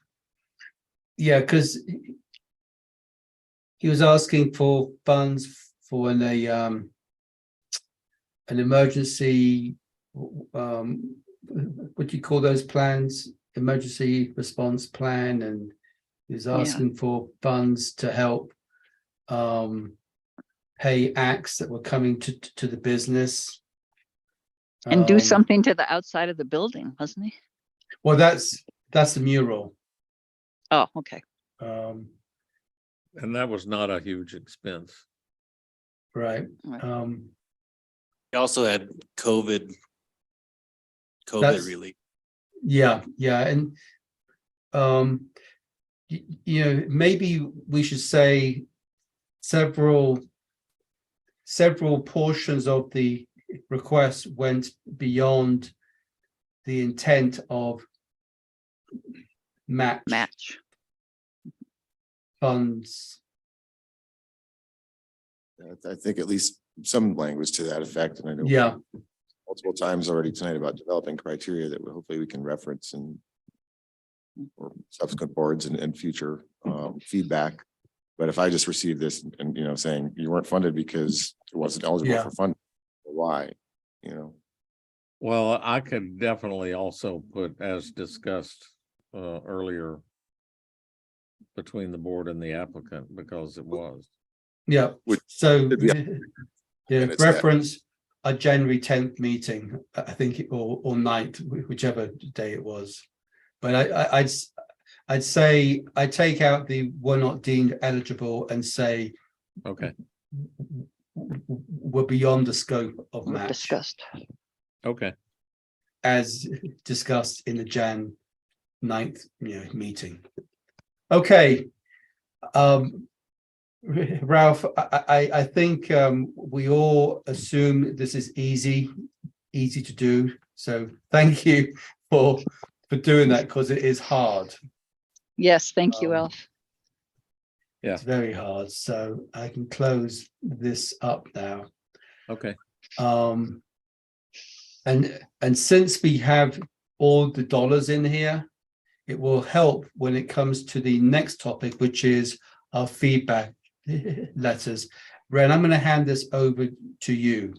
Yeah, because he was asking for funds for an emergency. What do you call those plans? Emergency response plan, and he was asking for funds to help pay acts that were coming to the business. And do something to the outside of the building, wasn't he? Well, that's the mural. Oh, okay. And that was not a huge expense. Right. Right. We also had COVID That's- relief. Yeah, and you know, maybe we should say several portions of the request went beyond the intent of match funds. I think at least some language to that effect. And I know Yeah, multiple times already tonight about developing criteria that hopefully we can reference and or subsequent boards and future feedback. But if I just received this and you know, saying you weren't funded because it wasn't eligible Yeah. for funding, why? You know, Well, I could definitely also put, as discussed earlier, between the board and the applicant, because it was. yeah. Which- So Yeah. yeah, And it's that. reference a January 10th meeting, I think, or 9th, whichever day it was. But I'd say I take out the were not deemed eligible and say Okay, we're beyond the scope of We've match. discussed. Okay, as discussed in the Jan 9th, meeting. Okay. Ralph, I think we all assume this is easy to do. So thank you for doing that, because it is hard. Yes, thank you, Um, Elf. yeah, It's very hard. So I can close this up now. okay. And since we have all the dollars in here, it will help when it comes to the next topic, which is our feedback letters. Ren, I'm going to hand this over to you.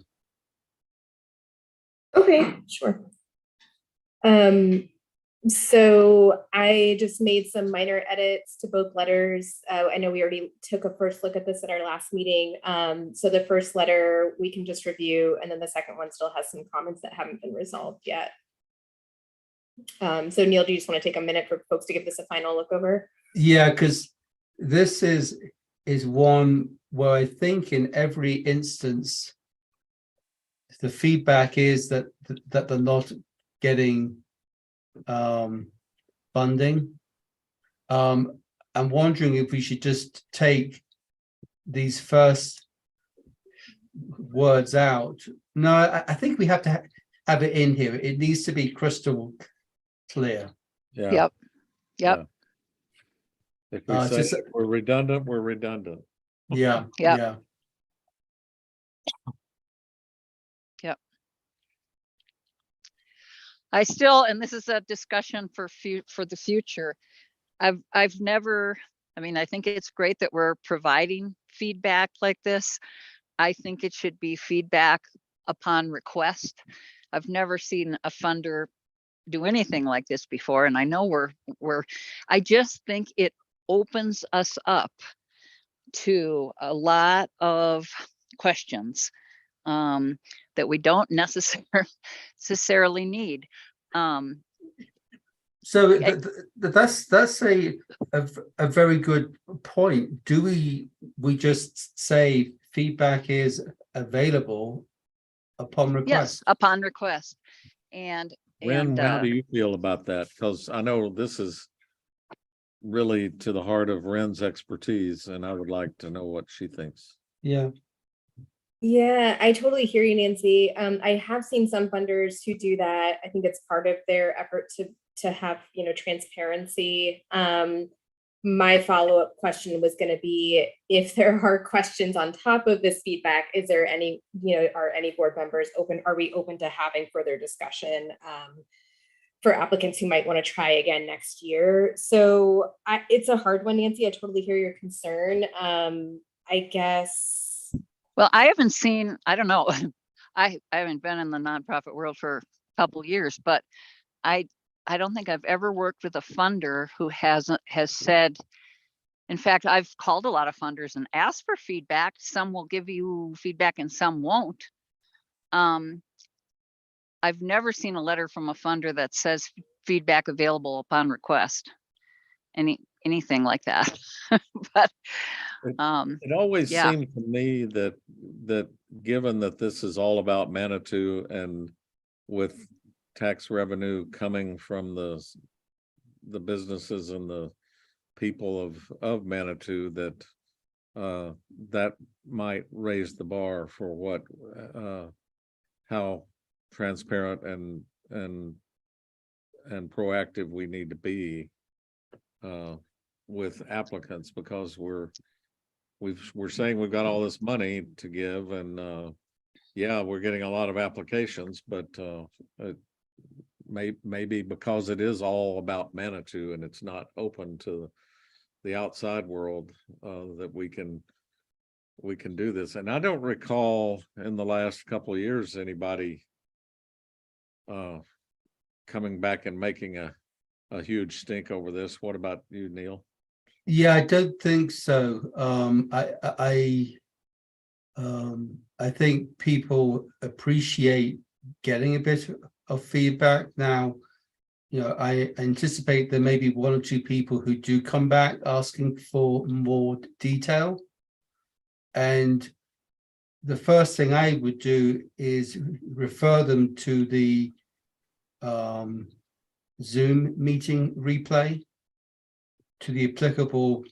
Okay, sure. So I just made some minor edits to both letters. I know we already took a first look at this at our last meeting. So the first letter we can just review, and then the second one still has some comments that haven't been resolved yet. So Neil, do you just want to take a minute for folks to give this a final look over? Yeah, because this is one where I think in every instance, the feedback is that they're not getting funding. I'm wondering if we should just take these first words out. No, I think we have to have it in here. It needs to be crystal clear. Yeah. Yep. Yeah. If we say just- we're redundant, we're redundant. Yeah, Yep. yeah. I still, and this is a discussion for the future. I've never, I mean, I think it's great that we're providing feedback like this. I think it should be feedback upon request. I've never seen a funder do anything like this before, and I know I just think it opens us up to a lot of questions that we don't necessarily need. So Yeah. that's a very good point. Do we just say feedback is available upon request? Yes, upon request. And Ren, how do you feel about that? Because I know this is really to the heart of Ren's expertise, and I would like to know what she thinks. Yeah. Yeah, I totally hear you, Nancy. I have seen some funders who do that. I think it's part of their effort to have, transparency. My follow-up question was going to be, if there are questions on top of this feedback, is there any, are any board members open? Are we open to having further discussion for applicants who might want to try again next year? So it's a hard one, Nancy. I totally hear your concern. I guess. Well, I haven't seen, I don't know. I haven't been in the nonprofit world for a couple years, but I don't think I've ever worked with a funder who has said, in fact, I've called a lot of funders and asked for feedback. Some will give you feedback and some won't. I've never seen a letter from a funder that says feedback available upon request. Anything like that. But it always seemed to me that given that this is all about Manitou, and with tax revenue coming from the businesses and the people of Manitou, that that might raise the bar for what how transparent and proactive we need to be with applicants, because we're saying we've got all this money to give, and yeah, we're getting a lot of applications, but maybe because it is all about Manitou and it's not open to the outside world, that we can do this. And I don't recall in the last couple of years anybody coming back and making a huge stink over this. What about you, Neil? Yeah, I don't think so. I think people appreciate getting a bit of feedback. Now, I anticipate there may be one or two people who do come back asking for more detail. And the first thing I would do is refer them to the Zoom meeting replay, to the applicable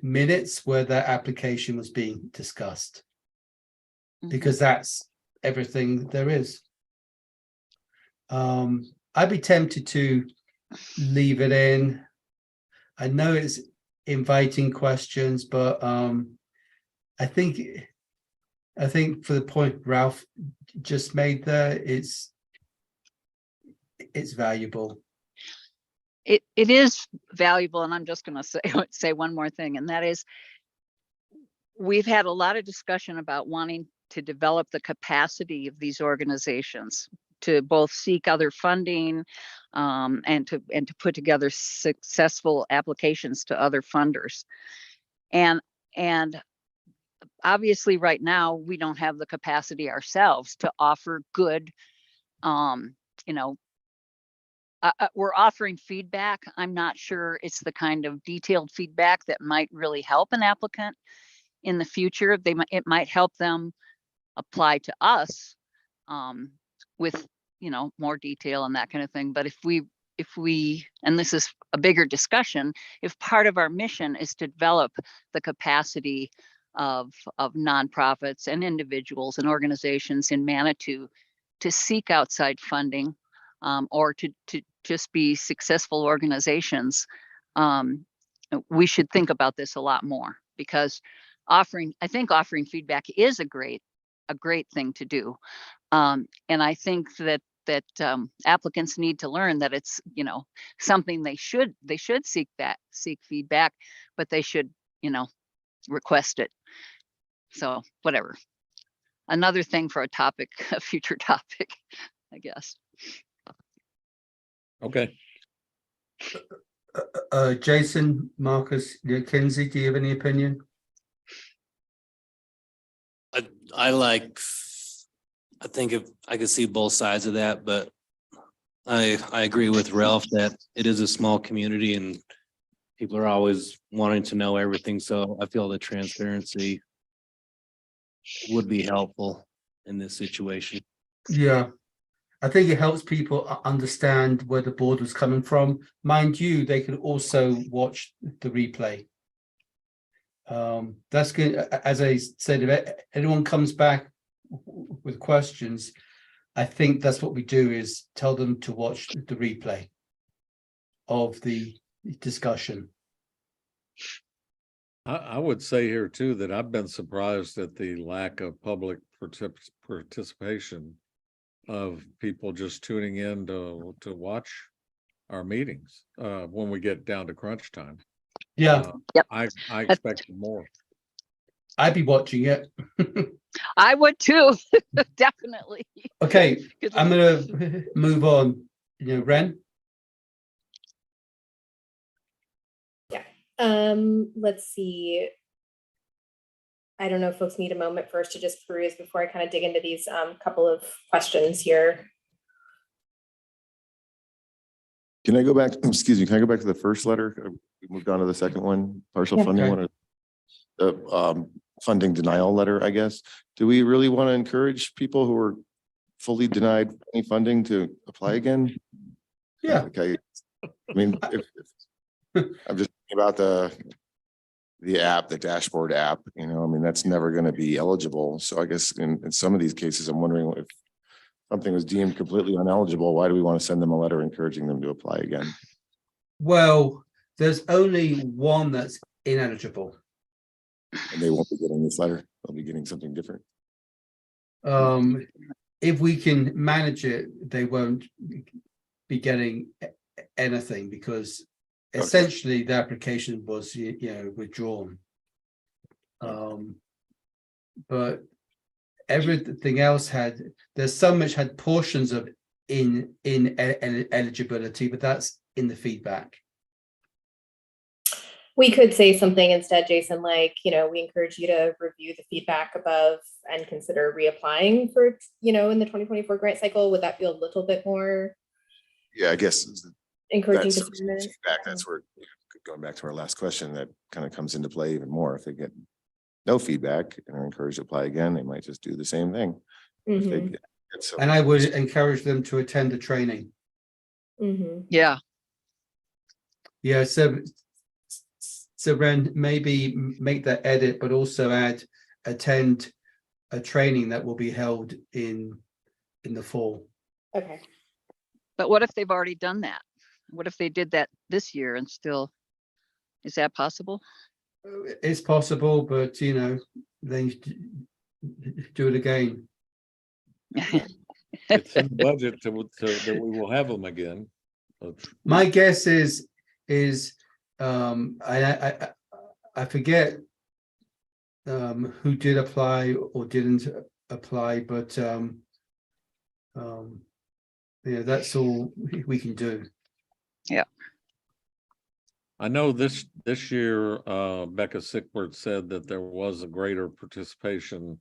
minutes where that application was being discussed, because that's everything there is. I'd be tempted to leave it in. I know it's inviting questions, but I think for the point Ralph just made there, it's valuable. It is valuable, and I'm just going to say one more thing, and that is we've had a lot of discussion about wanting to develop the capacity of these organizations to both seek other funding and to put together successful applications to other funders. And obviously right now we don't have the capacity ourselves to offer good, we're offering feedback. I'm not sure it's the kind of detailed feedback that might really help an applicant in the future. It might help them apply to us with more detail and that kind of thing. But if we, and this is a bigger discussion, if part of our mission is to develop the capacity of nonprofits and individuals and organizations in Manitou to seek outside funding, or to just be successful organizations, we should think about this a lot more, because I think offering feedback is a great thing to do. And I think that applicants need to learn that it's, something they should seek feedback, but they should, request it. So whatever, another thing for a future topic, I guess. Okay. Jason, Marcus, Kinsey, do you have any opinion? I think if I could see both sides of that, but I agree with Ralph that it is a small community and people are always wanting to know everything. So I feel the transparency would be helpful in this situation. Yeah, I think it helps people understand where the board was coming from. Mind you, they could also watch the replay. That's good. As I said, if anyone comes back with questions, I think that's what we do, is tell them to watch the replay of the discussion. I would say here too that I've been surprised at the lack of public participation of people just tuning in to watch our meetings when we get down to crunch time. Yeah, Yep. I expected more. I'd be watching it. I would too, definitely. Okay, I'm gonna move on. Ren. Let's see. I don't know if folks need a moment first to just peruse before I kind of dig into these couple of questions here. Can I go back? Excuse me. Can I go back to the first letter? We moved on to the second one, partial funding Okay. one, or the funding denial letter, I guess. Do we really want to encourage people who are fully denied any funding to apply again? Yeah. Okay. I mean, I'm just thinking about the app, the dashboard app, I mean, that's never going to be eligible. So I guess in some of these cases, I'm wondering if something was deemed completely ineligible, why do we want to send them a letter encouraging them to apply again? Well, there's only one that's ineligible. And they won't be getting this letter. They'll be getting something different. If we can manage it, they won't be getting anything, because essentially the application was withdrawn. But everything else there's some which had portions of eligibility, but that's in the feedback. We could say something instead, Jason, like, we encourage you to review the feedback above and consider reapplying for, in the 2024 grant cycle. Would that be a little bit more? Yeah, I guess encouraging that's feedback. That's where, going back to our last question, that kind of comes into play even more if they get no feedback and are encouraged to apply again, they might just do the same thing. If they Mhm, get some- And I would encourage them to attend the training. mhm. Yeah, Yeah, so Ren, maybe make that edit, but also attend a training that will be held in the fall. Okay. but what if they've already done that? What if they did that this year and still, is that possible? It's possible, but you know, then do it again. It's in the budget that we will have them again. My guess is I forget who did apply or didn't apply, but yeah, that's all we can do. I know this year, Becca Sickbird said that there was a greater participation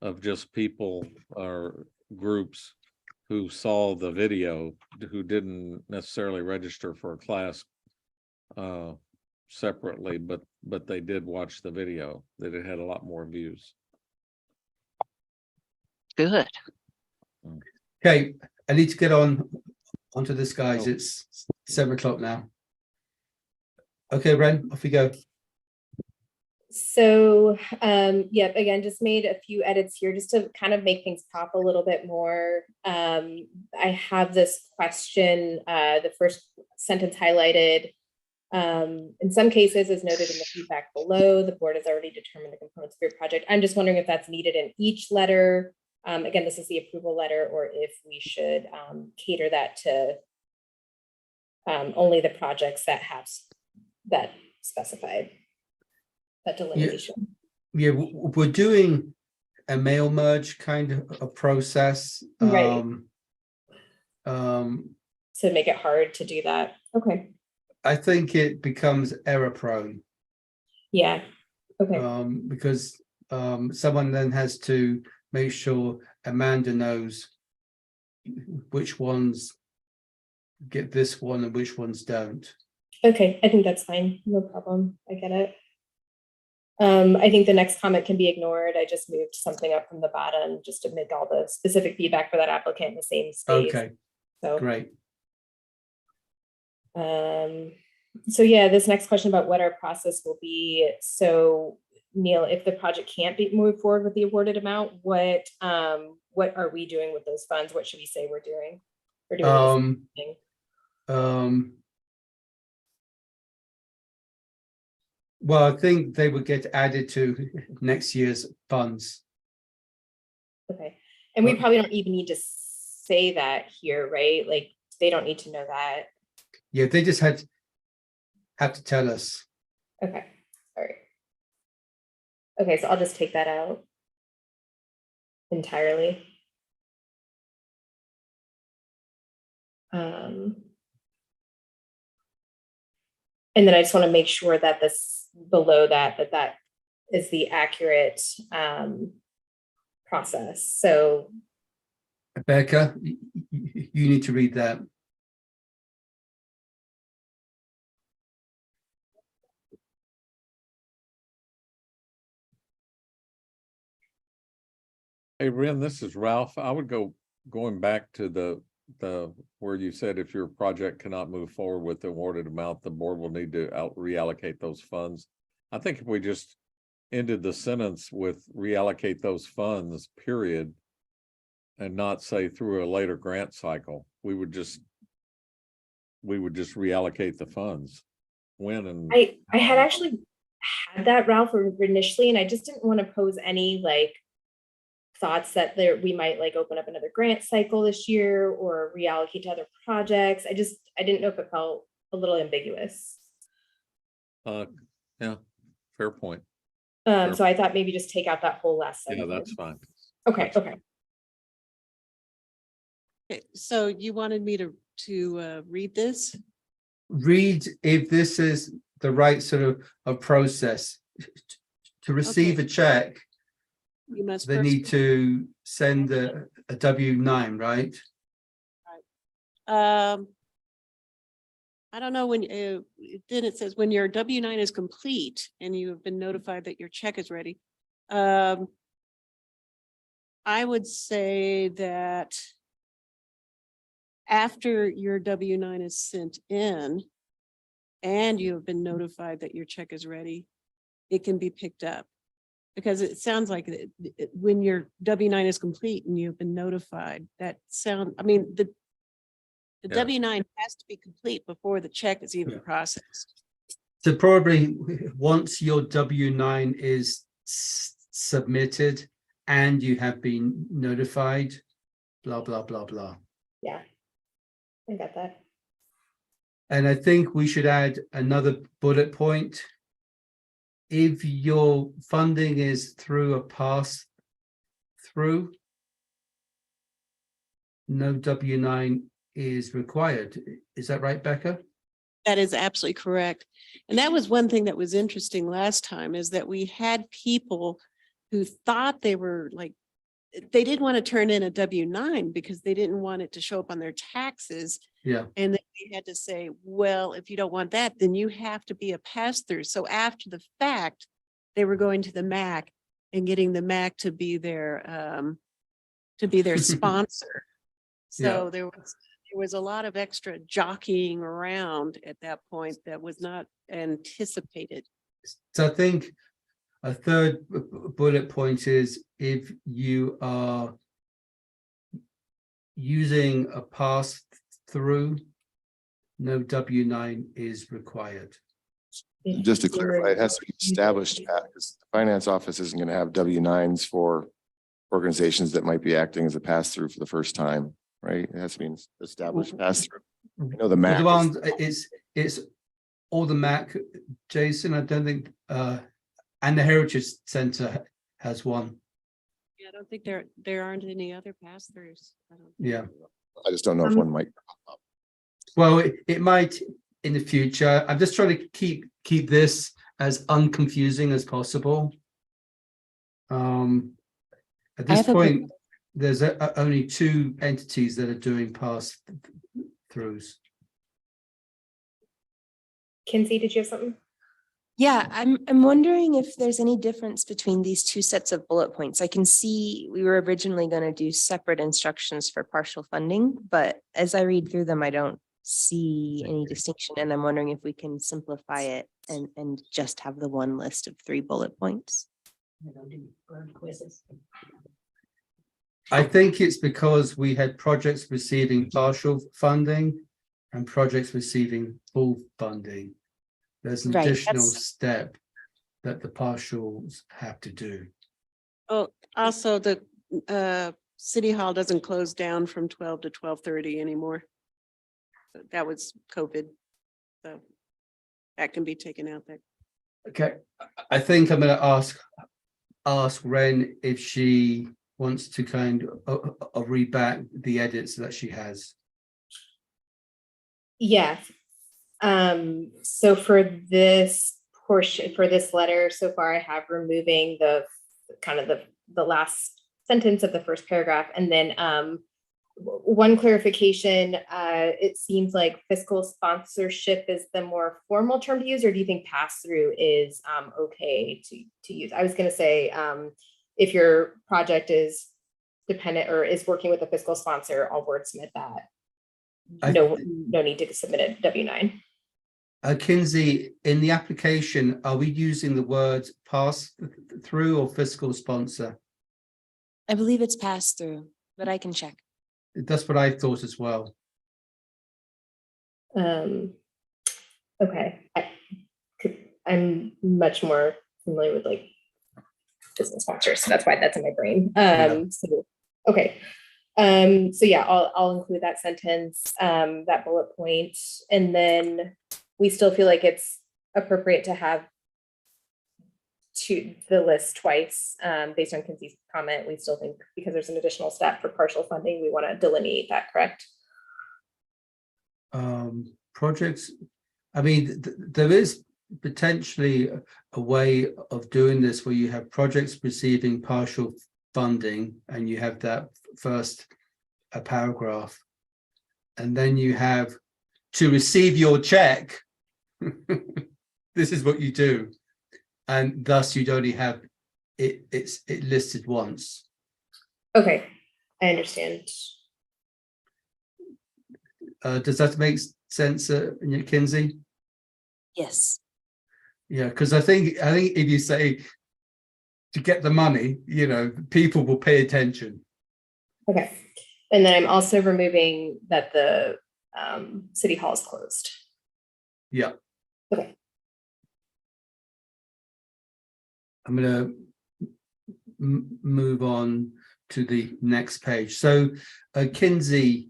of just people or groups who saw the video, who didn't necessarily register for a class separately, but they did watch the video, that it had a lot more views. Good. Okay, I need to get onto this, guys. Oh. It's 7 o'clock now. Okay, Ren, off we go. So, yep, again, just made a few edits here just to kind of make things pop a little bit more. I have this question, the first sentence highlighted. In some cases, as noted in the feedback below, the board has already determined the components of your project. I'm just wondering if that's needed in each letter. Again, this is the approval letter, or if we should cater that to only the projects that have that specified, that delineation. Yeah, we're doing a mail merge kind of a process. Right. To make it hard to do that. Okay. I think it becomes error prone. Yeah. Okay. Because someone then has to make sure Amanda knows which ones get this one and which ones don't. Okay, I think that's fine. No problem. I get it. I think the next comment can be ignored. I just moved something up from the bottom just to make all the specific feedback for that applicant in the same space. Okay, So great. So yeah, this next question about what our process will be. So Neil, if the project can't be moved forward with the awarded amount, what are we doing with those funds? What should we say we're doing? We're doing the same thing. Well, I think they would get added to next year's funds. Okay, and we probably don't even need to say that here, right? Like, they don't need to know that. Yeah, they just have to tell us. Okay, all right. Okay, so I'll just take that out entirely. And then I just want to make sure that this below that is the accurate process. So Becca, you need to read that. Hey, Ren, this is Ralph. I would going back to the where you said if your project cannot move forward with the awarded amount, the board will need to reallocate those funds. I think if we just ended the sentence with reallocate those funds, period, and not say through a later grant cycle, we would just reallocate the funds. When and I had actually had that, Ralph, initially, and I just didn't want to pose any like thoughts that we might like open up another grant cycle this year or reallocate to other projects. I didn't know if it felt a little ambiguous. Yeah, fair point. So I thought maybe just take out that whole last Yeah, sentence. that's fine. Okay, okay. Okay, so you wanted me to read this? Read if this is the right sort of a process. To receive a check, You must they first- need to send a W-9, right? I don't know when, then it says when your W-9 is complete and you have been notified that your check is ready, I would say that after your W-9 is sent in and you have been notified that your check is ready, it can be picked up. Because it sounds like when your W-9 is complete and you've been notified, the Yeah. W-9 has to be complete before the check is even Yeah. processed. So probably once your W-9 is submitted and you have been notified, blah, blah, blah, blah. Yeah. I got that. And I think we should add another bullet point. If your funding is through a pass through, no W-9 is required. Is that right, Becca? That is absolutely correct. And that was one thing that was interesting last time, is that we had people who thought they were like, they didn't want to turn in a W-9 because they didn't want it to show up on their taxes. Yeah. And then we had to say, well, if you don't want that, then you have to be a pass-through. So after the fact, they were going to the MAC and getting the MAC to be their sponsor. So there was a lot of extra jockeying around at that point that was not anticipated. So I think a third bullet point is if you are using a pass through, no W-9 is required. Just to clarify, it has to be established, because the finance office isn't going to have W-9s for organizations that might be acting as a pass-through for the first time, right? It has to be an established pass-through. I know the MAC The is- one it's all the MAC, Jason. I don't think and the Heritage Center has one. Yeah, I don't think there aren't any other pass-throughs. I don't think. Yeah. I just don't know if one might. Well, it might in the future. I'm just trying to keep this as unconfusing as possible. At this have a point, there's only two entities that are doing pass-throughs. Kinsey, did you have something? Yeah, I'm wondering if there's any difference between these two sets of bullet points. I can see we were originally going to do separate instructions for partial funding, but as I read through them, I don't see any distinction. And I'm wondering if we can simplify it and just have the one list of 3 bullet points. I think it's because we had projects receiving partial funding and projects receiving full funding. There's an Right, additional that's- step that the partials have to do. Oh, also the City Hall doesn't close down from 12 to 12:30 anymore. That was COVID. So that can be taken out there. Okay, I think I'm going to ask Ren if she wants to kind of read back the edits that she has. Yeah. So for this portion, for this letter, so far I have removing the kind of the last sentence of the first paragraph. And then one clarification, it seems like fiscal sponsorship is the more formal term to use, or do you think pass-through is okay to use? I was going to say, if your project is dependent or is working with a fiscal sponsor, I'll wordsmith that. No need to submit a W-9. Kinsey, in the application, are we using the words pass through or fiscal sponsor? I believe it's passed through, but I can check. That's what I thought as well. Okay, I'm much more familiar with like business sponsors, so that's why that's in my brain. So, okay. So yeah, I'll include that sentence, that bullet point, and then we still feel like it's appropriate to have the list twice, based on Kinsey's comment. We still think because there's an additional step for partial funding, we want to delineate that, correct? Projects, I mean, there is potentially a way of doing this where you have projects receiving partial funding and you have that first paragraph, and then you have to receive your check. This is what you do, and thus you'd only have it's listed once. Okay, I understand. Does that make sense, Kinsey? Yes. Yeah, because I think if you say to get the money, people will pay attention. Okay, and then I'm also removing that the city hall is closed. Yeah. Okay. I'm going to move on to the next page. So, Kinsey,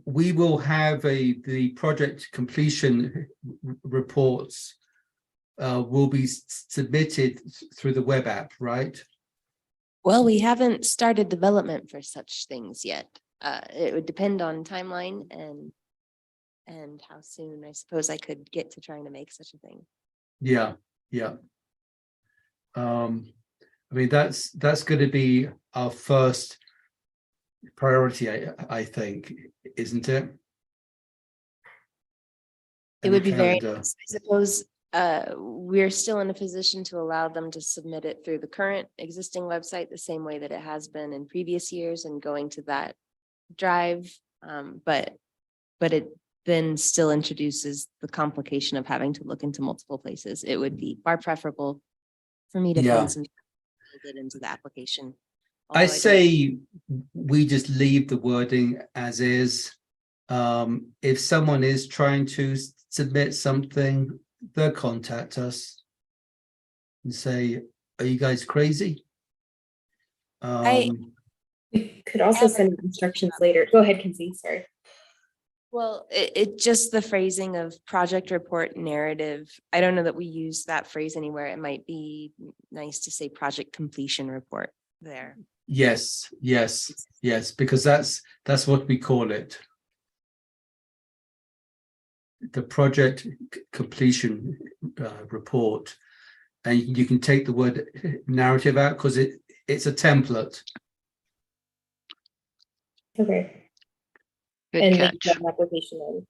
we will have the project completion reports will be submitted through the web app, right? Well, we haven't started development for such things yet. It would depend on timeline and how soon I suppose I could get to trying to make such a thing. Yeah. I mean, that's going to be our first priority, I think, isn't it? It would be very Calendar. nice. I suppose we're still in a position to allow them to submit it through the current existing website, the same way that it has been in previous years and going to that drive. But it then still introduces the complication of having to look into multiple places. It would be far preferable for me to Yeah. find some build it into the application. I Although don't- say we just leave the wording as is. If someone is trying to submit something, they'll contact us and say, "Are you guys crazy?" We could also send instructions later. Go ahead, Kinsey, sorry. Well, it just the phrasing of project report narrative. I don't know that we use that phrase anywhere. It might be nice to say project completion report there. Yes, because that's what we call it. The project completion report, and you can take the word narrative out because it's a template. Okay. Good And catch. the application then.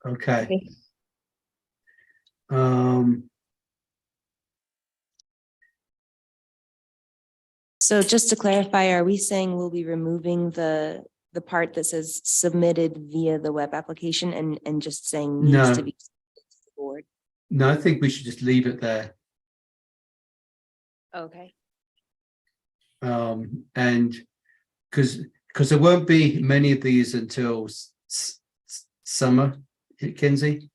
Okay. Okay. So just to clarify, are we saying we'll be removing the part that says submitted via the web application and just saying needs No. to be submitted to the board? No, I think we should just leave it there. Okay. And because there won't be many of these until summer, Kinsey.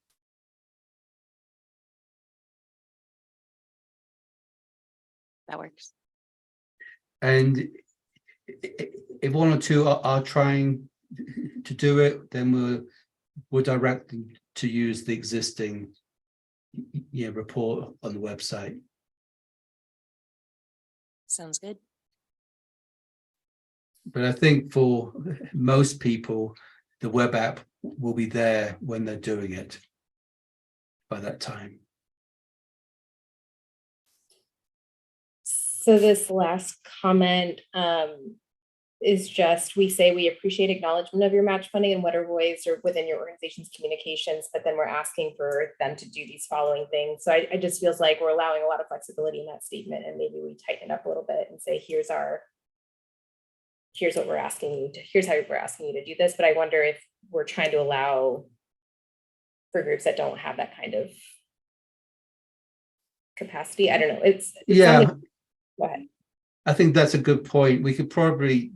That works. And if one or two are trying to do it, then we'll direct them to use the existing report on the website. Sounds good. But I think for most people, the web app will be there when they're doing it by that time. So this last comment is just, we say we appreciate acknowledgement of your match funding in whatever ways or within your organization's communications, but then we're asking for them to do these following things. So I just feels like we're allowing a lot of flexibility in that statement, and maybe we tighten it up a little bit and say, here's what we're asking you to, here's how we're asking you to do this. But I wonder if we're trying to allow for groups that don't have that kind of capacity. I don't know. It's Yeah. something. Go ahead. I think that's a good point. We could probably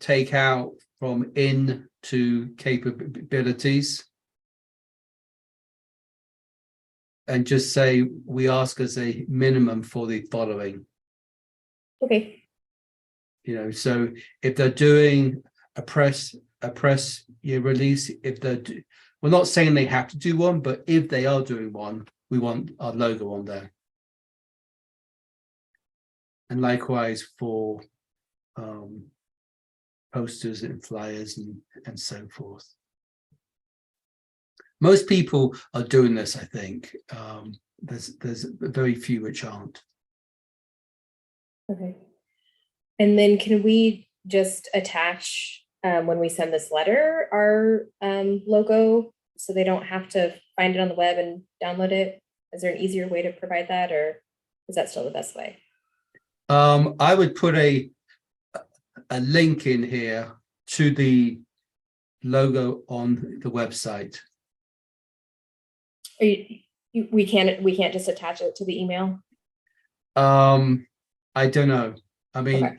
take out from in to capabilities and just say we ask as a minimum for the following. Okay. So if they're doing a press release, if we're not saying they have to do one, but if they are doing one, we want our logo on there. And likewise for posters and flyers and so forth. Most people are doing this, I think. There's very few which aren't. Okay. And then can we just attach when we send this letter, our logo, so they don't have to find it on the web and download it? Is there an easier way to provide that, or is that still the best way? I would put a link in here to the logo on the website. Are we can't just attach it to the email? I don't know. I mean, Okay.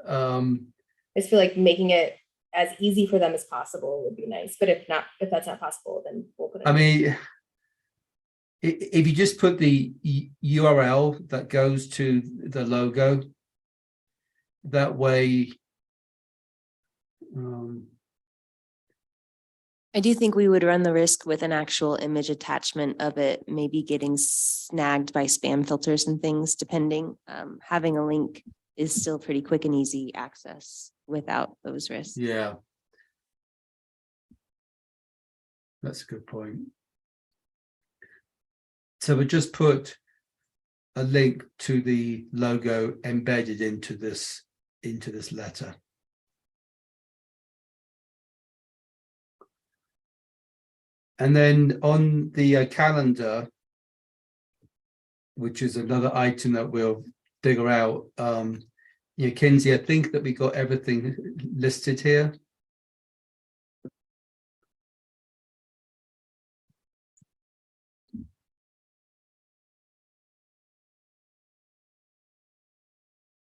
I just feel like making it as easy for them as possible would be nice, but if that's not possible, then we'll put it. I mean, if you just put the URL that goes to the logo, that way. I do think we would run the risk with an actual image attachment of it, maybe getting snagged by spam filters and things, depending. Having a link is still pretty quick and easy access without those risks. Yeah. That's a good point. So we just put a link to the logo embedded into this letter. And then on the calendar, which is another item that we'll figure out, Kinsey, I think that we got everything listed here.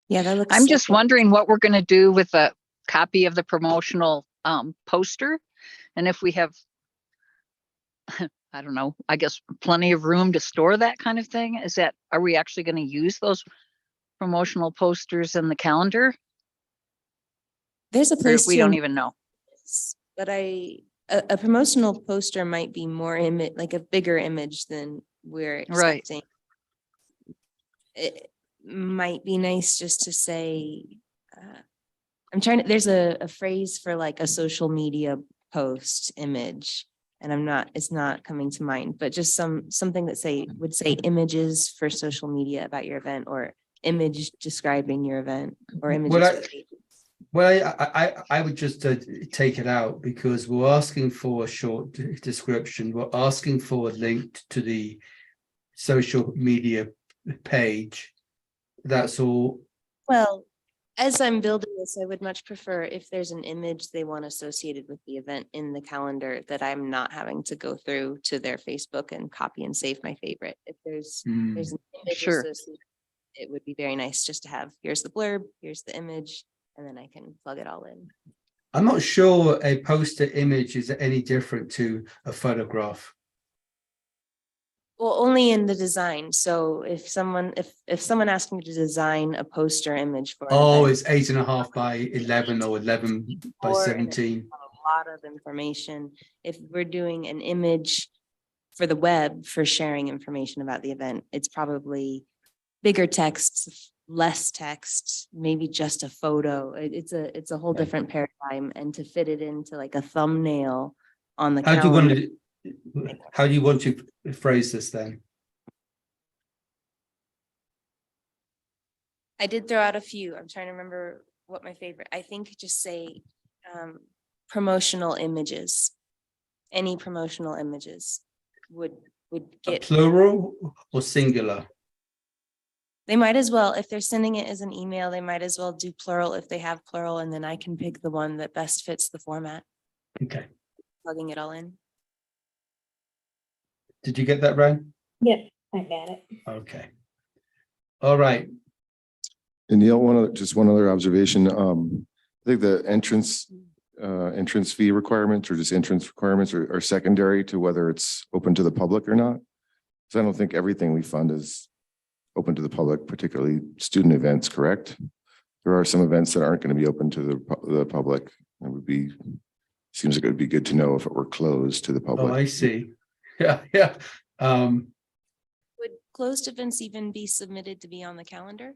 Yeah, that looks. I'm just wondering what we're gonna do with a copy of the promotional poster. And if we have, I don't know, I guess plenty of room to store that kind of thing. Are we actually gonna use those promotional posters in the calendar? There's a Or place we to don't even know. But a promotional poster might be more image, like a bigger image than we're Right. expecting. It might be nice just to say, there's a phrase for like a social media post image, and it's not coming to mind, but just something that would say images for social media about your event, or image describing your event, or images. Well, I would just take it out, because we're asking for a short description. We're asking for a link to the social media page. That's all. Well, as I'm building this, I would much prefer if there's an image they want associated with the event in the calendar, that I'm not having to go through to their Facebook and copy and save my favorite. If there's an image Sure. associated, it would be very nice just to have, here's the blurb, here's the image, and then I can plug it all in. I'm not sure a poster image is any different to a photograph. Well, only in the design. So if someone asked me to design a poster image for, It's 8.5 by 11 or 11 by 17. A lot of information. If we're doing an image for the web for sharing information about the event, it's probably bigger text, less text, maybe just a photo. It's a whole different paradigm, and to fit it into like a thumbnail on the calendar. How do you want to phrase this then? I did throw out a few. I'm trying to remember what my favorite. I think just say promotional images. Any promotional images would get. Plural or singular? They might as well, if they're sending it as an email, they might as well do plural if they have plural, and then I can pick the one that best fits the format. Okay. Plugging it all in. Did you get that, Ryan? Yep, I got it. Okay. All right. And Neil, one other observation. I think the entrance fee requirements, or just entrance requirements, are secondary to whether it's open to the public or not. So I don't think everything we fund is open to the public, particularly student events, correct? There are some events that aren't going to be open to the public. Seems like it would be good to know if it were closed to the public. Oh, I see. Yeah. Would closed events even be submitted to be on the calendar?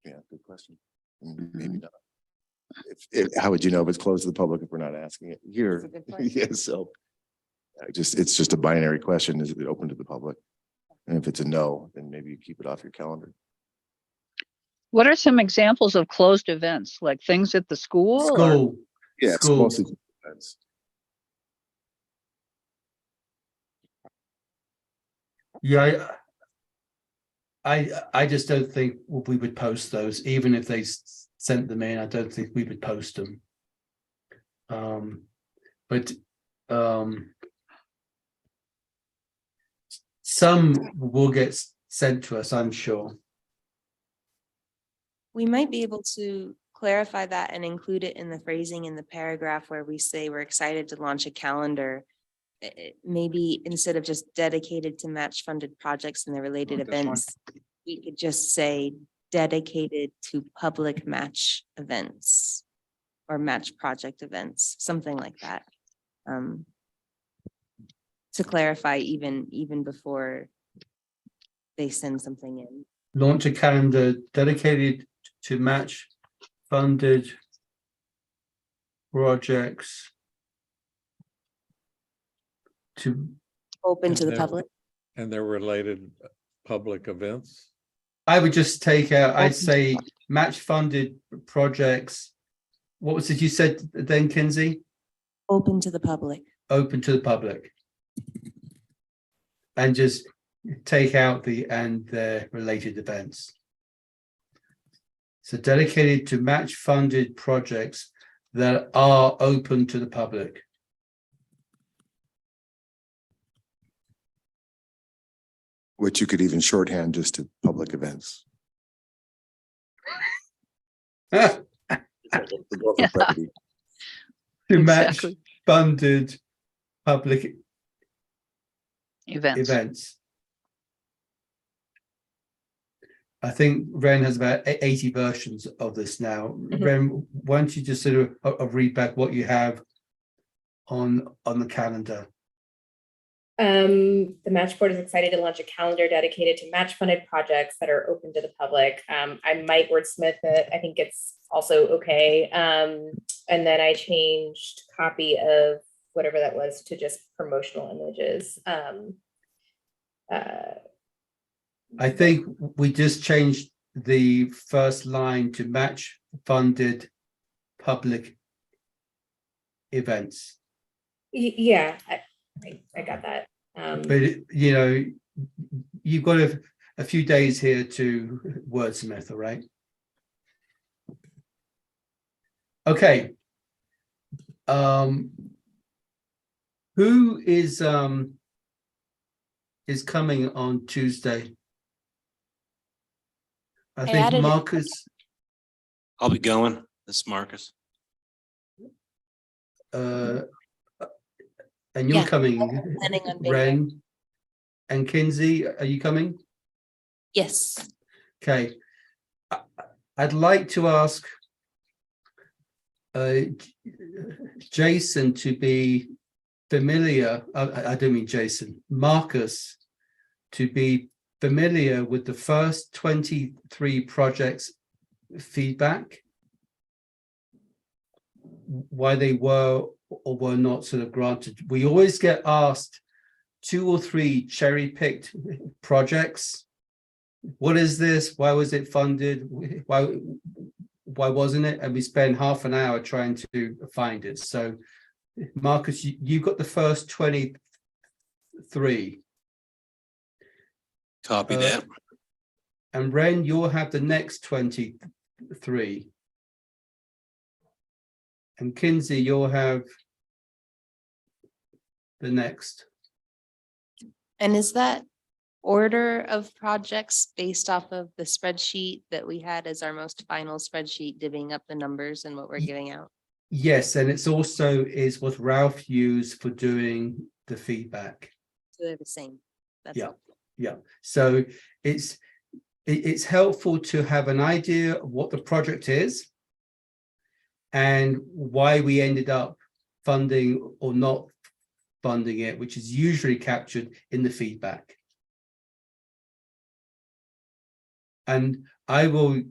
Yeah, good question. Maybe not. How would you know if it's closed to the public if we're not asking it here? That's a good question. Yeah, so it's just a binary question. Is it open to the public? And if it's a no, then maybe you keep it off your calendar. What are some examples of closed events, like things at the school? or- School, Yeah, it's School. mostly. That's- yeah. I just don't think we would post those, even if they sent them in. I don't think we would post them. But some will get sent to us, I'm sure. We might be able to clarify that and include it in the phrasing in the paragraph where we say we're excited to launch a calendar. Maybe instead of just dedicated to match funded projects and the related events, we could just say dedicated to public match events or match project events, something like that. To clarify even before they send something in. Launch a calendar dedicated to match funded projects to, Open to the And public. And their related public events. I would just take out, I'd Open to say match funded projects. What was it you said then, Kinsey? Open to the public. Open to the public. And just take out the and their related events. So dedicated to match funded projects that are open to the public. Which you could even shorthand just to public events. To Yeah. Brevity. match Exactly. funded public Events. events. I think Ren has about 80 versions of this now. Ren, why don't you just sort of read back what you have on the calendar? The match board is excited to launch a calendar dedicated to match funded projects that are open to the public. I might wordsmith it. I think it's also okay. And then I changed copy of whatever that was to just promotional images. I think we just changed the first line to match funded public events. Yeah, I got that. But you know, you've got a few days here to wordsmith, all right? Okay. Who is coming on Tuesday? I think added it. Marcus, I'll be going. This is Marcus. and you're Yeah, coming, planning on being there. Ren and Kinsey, are you coming? Yes. Okay. I'd like to ask Jason to be familiar, I don't mean Jason, Marcus to be familiar with the first 23 projects feedback, why they were or were not sort of granted. We always get asked 2 or 3 cherry-picked projects. What is this? Why was it funded? Why wasn't it? And we spend half an hour trying to find it. So Marcus, you got the first 23. Copy that. And Ren, you'll have the next 23. And Kinsey, you'll have the next. And is that order of projects based off of the spreadsheet that we had as our most final spreadsheet, divvying up the numbers and what we're giving out? Yes, and it's also is what Ralph used for doing the feedback. So they're the same. That's Yeah. all. Yeah, so it's helpful to have an idea of what the project is and why we ended up funding or not funding it, which is usually captured in the feedback. And I will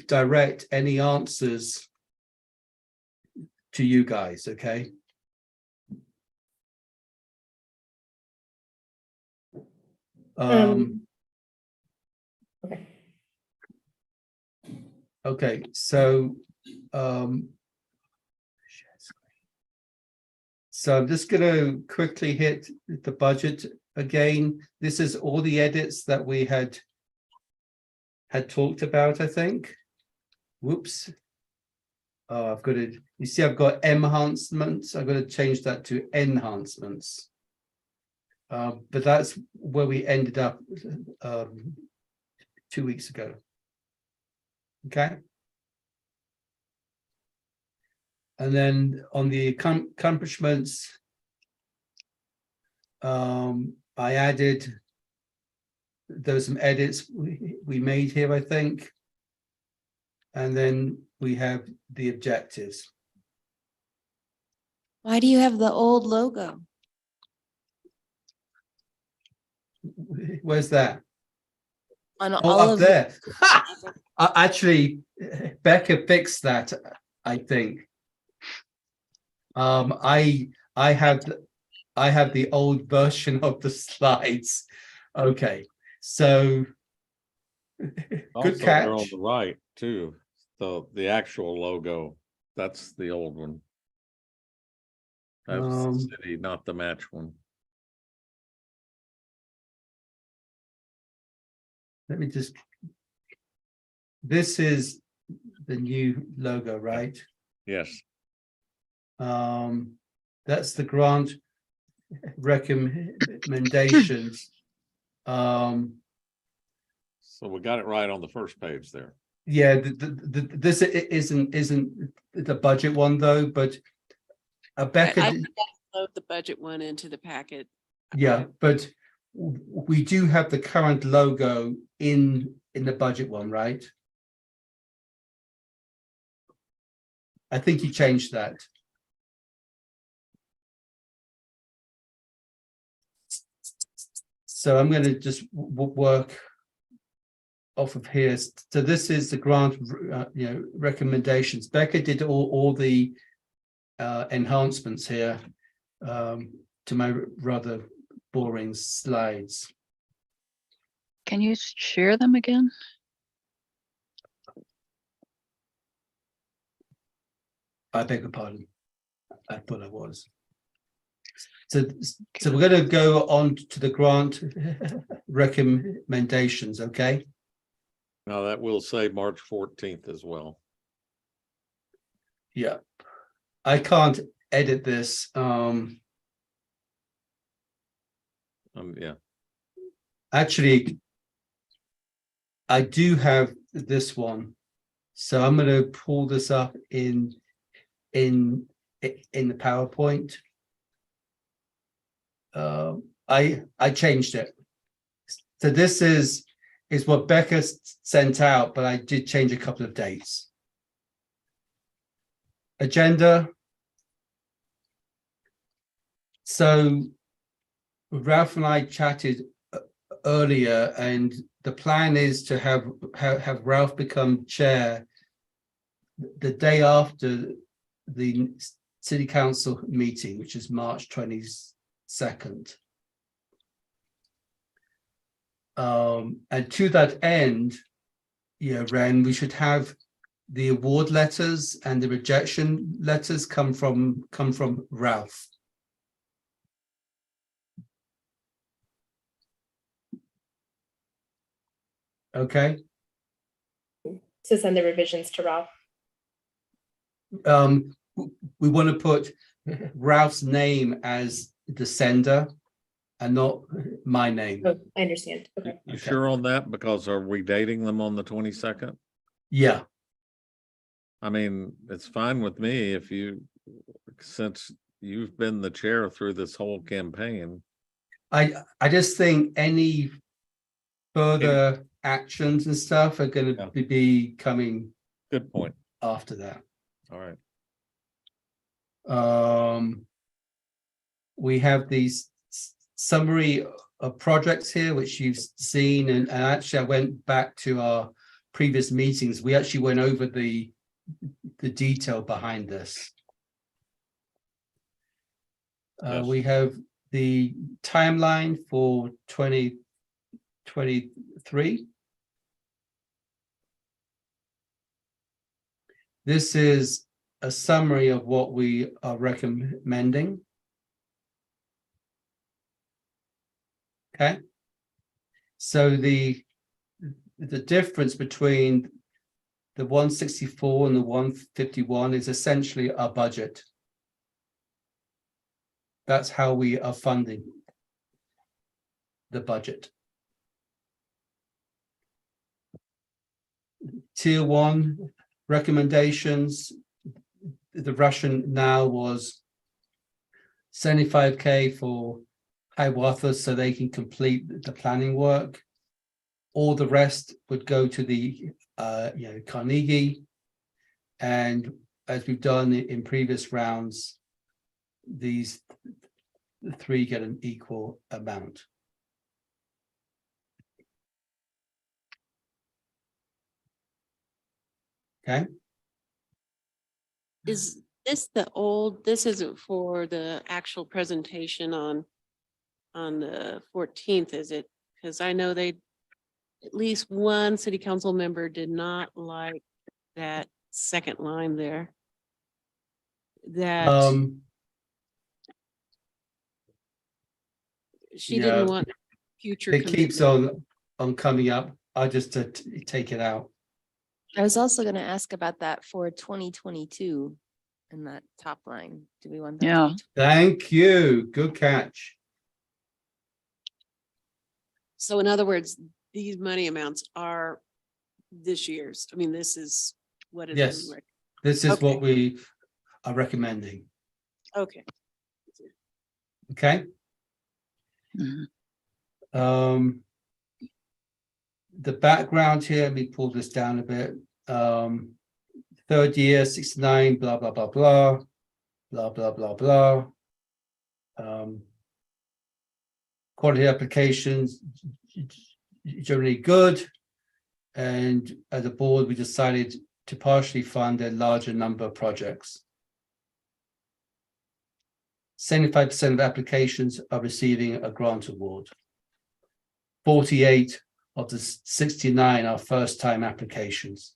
direct any answers to you guys, okay? Okay. Okay, so so I'm just gonna quickly hit the budget again. This is all the edits that we had talked about, I think. Whoops. Oh, I've got it. You see, I've got enhancements. I've got to change that to enhancements. But that's where we ended up 2 weeks ago. Okay. And then on the accomplishments, I added, there were some edits we made here, I think. And then we have the objectives. Why do you have the old logo? Where's that? On Oh, all up of there. Actually, Becca fixed that, I think. I have the old version of the slides. Okay, so Also, good they're on catch. the right too. So the actual logo, that's the old one. That's the city, not the match one. Let me just. This is the new logo, right? Yes. That's the grant recommendations. So we got it right on the first page there. Yeah, this isn't the budget one though, but Becca. I load the budget one into the packet. Yeah, but we do have the current logo in the budget one, right? I think you changed that. So I'm going to just work off of here. So this is the grant, recommendations. Becca did all the enhancements here to my rather boring slides. Can you share them again? I beg your pardon. I thought I was. So we're going to go on to the grant recommendations, okay? Now that will say March 14th as well. Yeah. I can't edit this. Yeah. Actually, I do have this one. So I'm going to pull this up in the PowerPoint. I changed it. So this is what Becca sent out, but I did change a couple of dates. Agenda. So Ralph and I chatted earlier, and the plan is to have Ralph become chair the day after the city council meeting, which is March 22nd. And to that end, Ren, we should have the award letters and the rejection letters come from Ralph. Okay. To send the revisions to Ralph. We want to put Ralph's name as the sender and not my name. Oh, I understand. Okay. You sure on that? Because are we dating them on the 22nd? Yeah. I mean, it's fine with me if you, since you've been the chair through this whole campaign. I just think any further actions and stuff are going to be coming. Good point. After that. All right. We have these summary of projects here, which you've seen, and actually I went back to our previous meetings. We actually went over the detail behind this. Yes. We have the timeline for 2023. This is a summary of what we are recommending. Okay. So the difference between the 164 and the 151 is essentially our budget. That's how we are funding the budget. Tier 1 recommendations, the rationale was 75K for Hiawatha so they can complete the planning work. All the rest would go to the Carnegie. And as we've done in previous rounds, these three get an equal amount. Okay. Is this the old, this isn't for the actual presentation on the 14th, is it? Because I know they, at least one city council member did not like that second line there. That she yeah, didn't want future. it keeps commitment. on coming up. I just take it out. I was also gonna ask about that for 2022 in that top line. Do we want that? to Yeah. be Thank you. Good catch. So in other words, these money amounts are this year's. I mean, this is what is. Yes. This is Okay. what we are recommending. Okay. Okay. Mhm. The background here, let me pull this down a bit. Third year, 69, blah, blah, blah, blah, blah, blah, blah, blah. Quality applications, generally good. And as a board, we decided to partially fund a larger number of projects. 75% of applications are receiving a grant award. 48 of the 69 are first-time applications.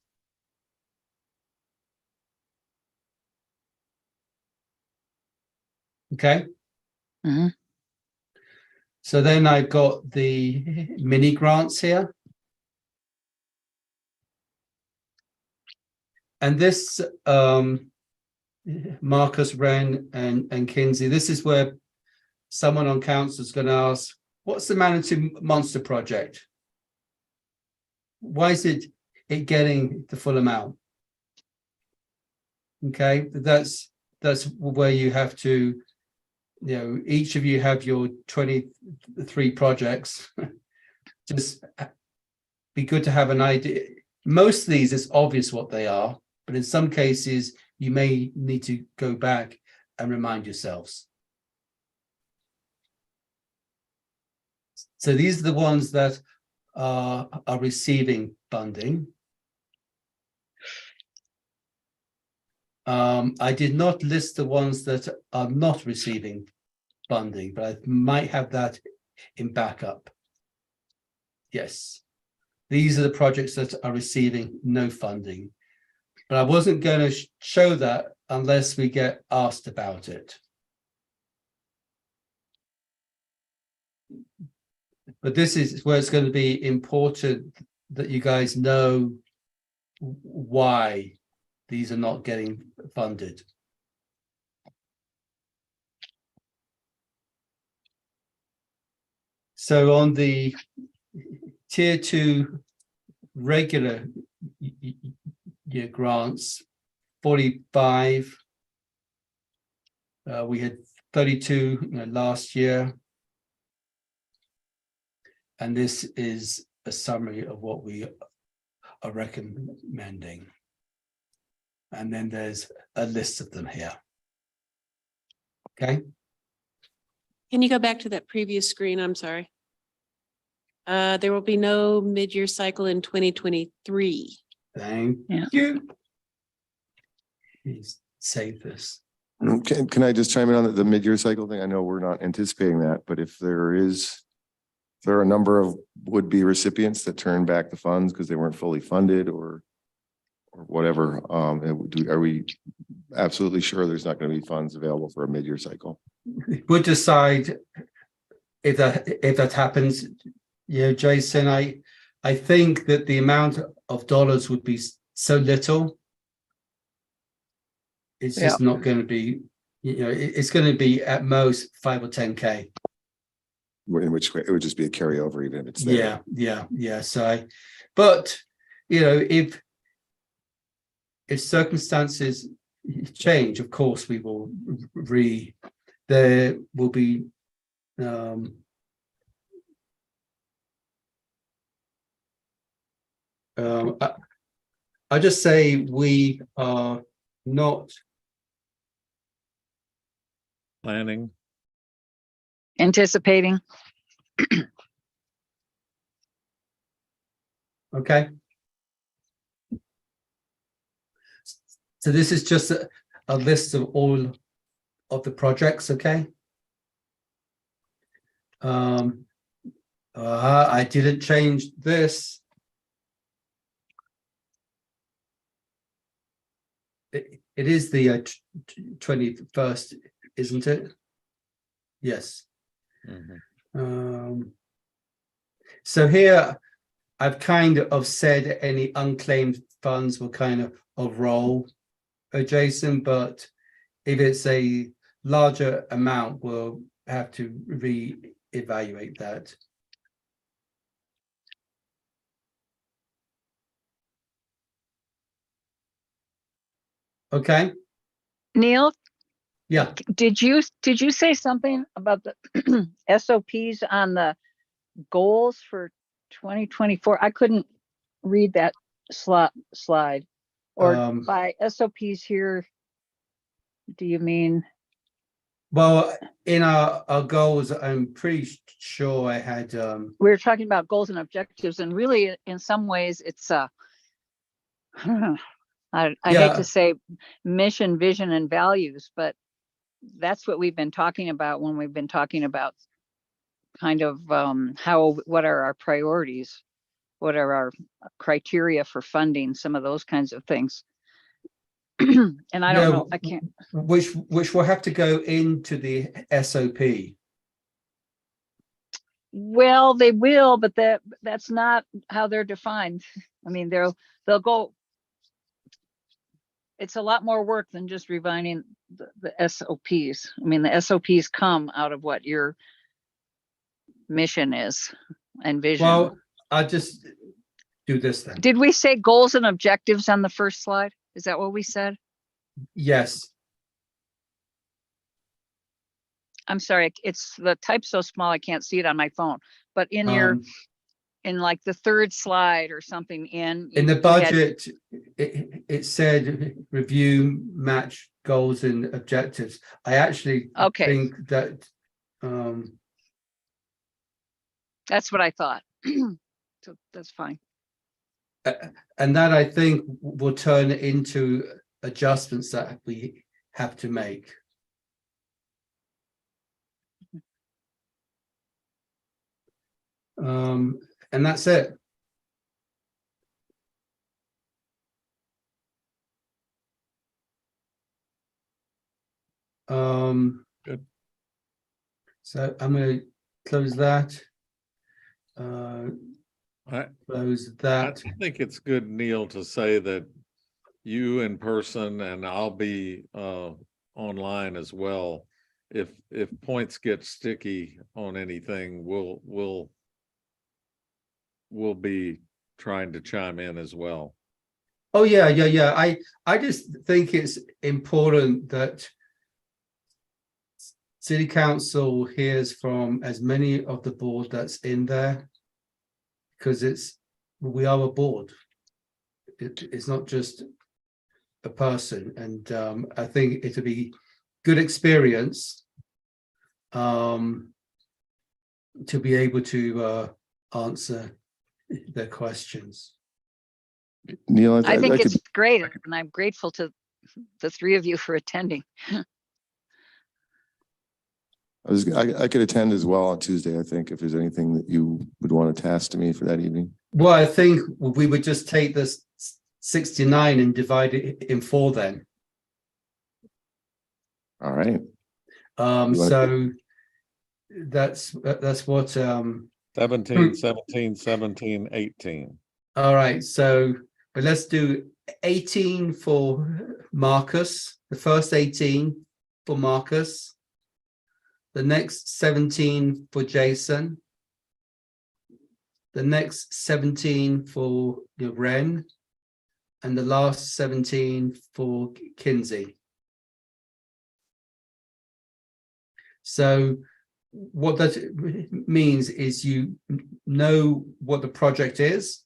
Okay. Mhm. So then I've got the mini grants here. And this Marcus, Wren, and Kinsey, this is where someone on council is going to ask, what's the Manitou Monster Project? Why is it getting the full amount? Okay, that's where you have to, each of you have your 23 projects. Just be good to have an idea. Most of these, it's obvious what they are, but in some cases, you may need to go back and remind yourselves. So these are the ones that are receiving funding. I did not list the ones that are not receiving funding, but I might have that in backup. Yes, these are the projects that are receiving no funding, but I wasn't going to show that unless we get asked about it. But this is where it's going to be important that you guys know why these are not getting funded. So on the tier 2 regular year grants, 45. We had 32 last year. And this is a summary of what we are recommending. And then there's a list of them here. Okay. Can you go back to that previous screen? I'm sorry. There will be no mid-year cycle in 2023. Thank you. Please save this. Can I just chime in on the mid-year cycle thing? I know we're not anticipating that, but if there are a number of would-be recipients that turn back the funds because they weren't fully funded or or whatever, are we absolutely sure there's not going to be funds available for a mid-year cycle? We'll decide if that happens. Jason, I think that the amount of dollars would be so little. It's just not going to be, it's going to be at most 5 or 10K. In which way it would just be a carryover, even if it's there. Yeah. So, but if circumstances change, of course we will there will be I just say we are not Planning. Anticipating. okay. So this is just a list of all of the projects, okay? I didn't change this. It is the 21st, isn't it? Yes. So here I've kind of said any unclaimed funds will kind of roll, Jason, but if it's a larger amount, we'll have to re-evaluate that. Okay. Neil, Yeah. did you say something about the SOPs on the goals for 2024? I couldn't read that slide. Or by SOPs here, do you mean? Well, in our goals, I'm pretty sure I had We were talking about goals and objectives, and really in some ways it's I hate to say mission, vision, and values, but that's what we've been talking about when we've been talking about kind of what are our priorities, what are our criteria for funding, some of those kinds of things. And I don't know, I can't. Which will have to go into the SOP. Well, they will, but that's not how they're defined. I mean, they'll go. It's a lot more work than just refining the SOPs. I mean, the SOPs come out of what your mission is and vision. Well, I'll just do this then. Did we say goals and objectives on the first slide? Is that what we said? Yes. I'm sorry, it's the type so small I can't see it on my phone. But in your in like the third slide or something in the budget, it said review, match goals and objectives. I actually think that that's what I thought. So that's fine. And that I think will turn into adjustments that we have to make. And that's it. Good. So I'm going to close that. Close that. I think it's good, Neil, to say that you in person and I'll be online as well. If points get sticky on anything, we'll be trying to chime in as well. Oh yeah. I just think it's important that City Council hears from as many of the board that's in there, because we are a board. It's not just a person, and I think it'll be good experience to be able to answer their questions. Neil, I think it's great, and I'm grateful to the three of you for attending. I could attend as well on Tuesday, I think, if there's anything that you would want to task to me for that evening. Well, I think we would just take this 69 and divide it in 4 then. All right. You wanna- So that's what 17, 17, 17, 18. all right, so but let's do 18 for Marcus, the first 18 for Marcus, the next 17 for Jason, the next 17 for Ren, and the last 17 for Kinsey. So what that means is you know what the project is,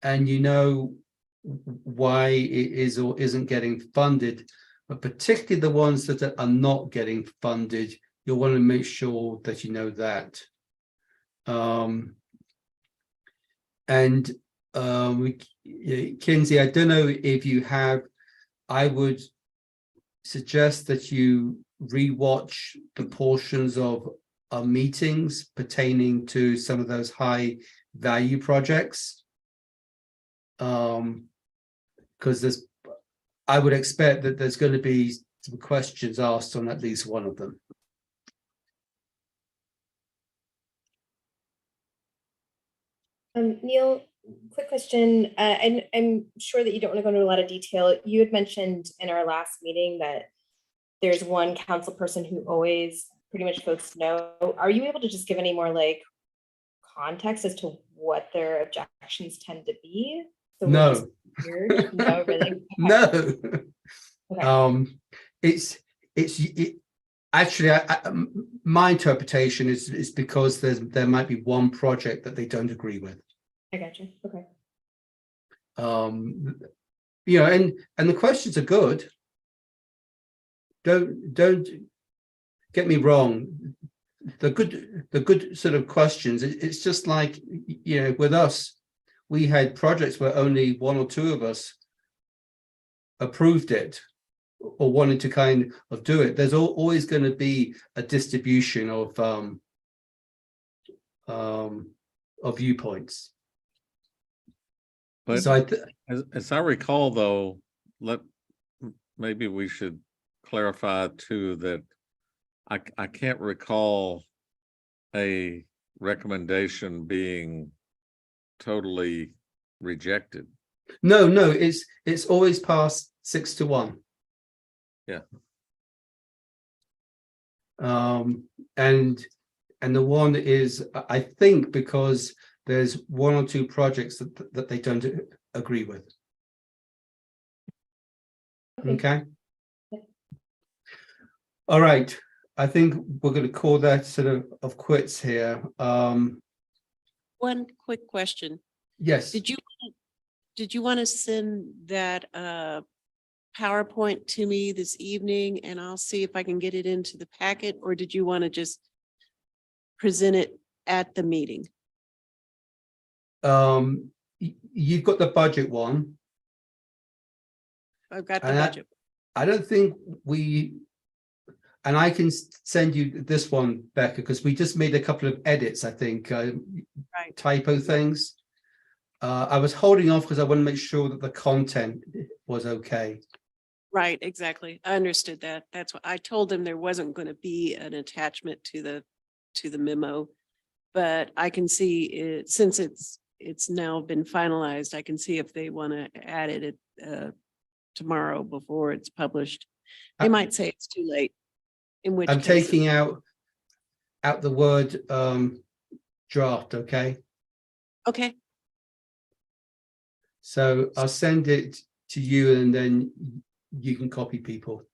and you know why it is or isn't getting funded, but particularly the ones that are not getting funded, you'll want to make sure that you know that. Kinsey, I don't know if you have, I would suggest that you rewatch the portions of our meetings pertaining to some of those high value projects. Because I would expect that there's going to be some questions asked on at least one of them. Neil, quick question. I'm sure that you don't want to go into a lot of detail. You had mentioned in our last meeting that there's one council person who always pretty much votes no. Are you able to just give any more like context as to what their objections tend to be? So No. just weird. No, really? Okay. No. Okay. It's actually my interpretation is because there might be one project that they don't agree with. I got you. Okay. You know, and the questions are good. Don't get me wrong. The good sort of questions. It's just like, you know, with us, we had projects where only 1 or 2 of us approved it or wanted to kind of do it. There's always going to be a distribution of viewpoints. But So as I recall, though, maybe we should clarify too that I can't recall a recommendation being totally rejected. no, it's always passed 6-1. Yeah. And the one is, I think, because there's 1 or 2 projects that they don't agree with. Okay. All right. I think we're going to call that sort of quits here. One quick question. Yes. Did you want to send that PowerPoint to me this evening and I'll see if I can get it into the packet, or did you want to just present it at the meeting? You've got the budget one. I've got the And budget. I don't think and I can send you this one, Becca, because we just made a couple of edits, I think, Right. typo things. I was holding off because I want to make sure that the content was okay. Right, exactly. I understood that. That's what I told them. There wasn't going to be an attachment to the memo, but I can see it since it's now been finalized. I can see if they want to add it tomorrow before it's published. They might say it's too late. In which I'm case taking out the word draft, okay? okay. So I'll send it to you and then you can copy people.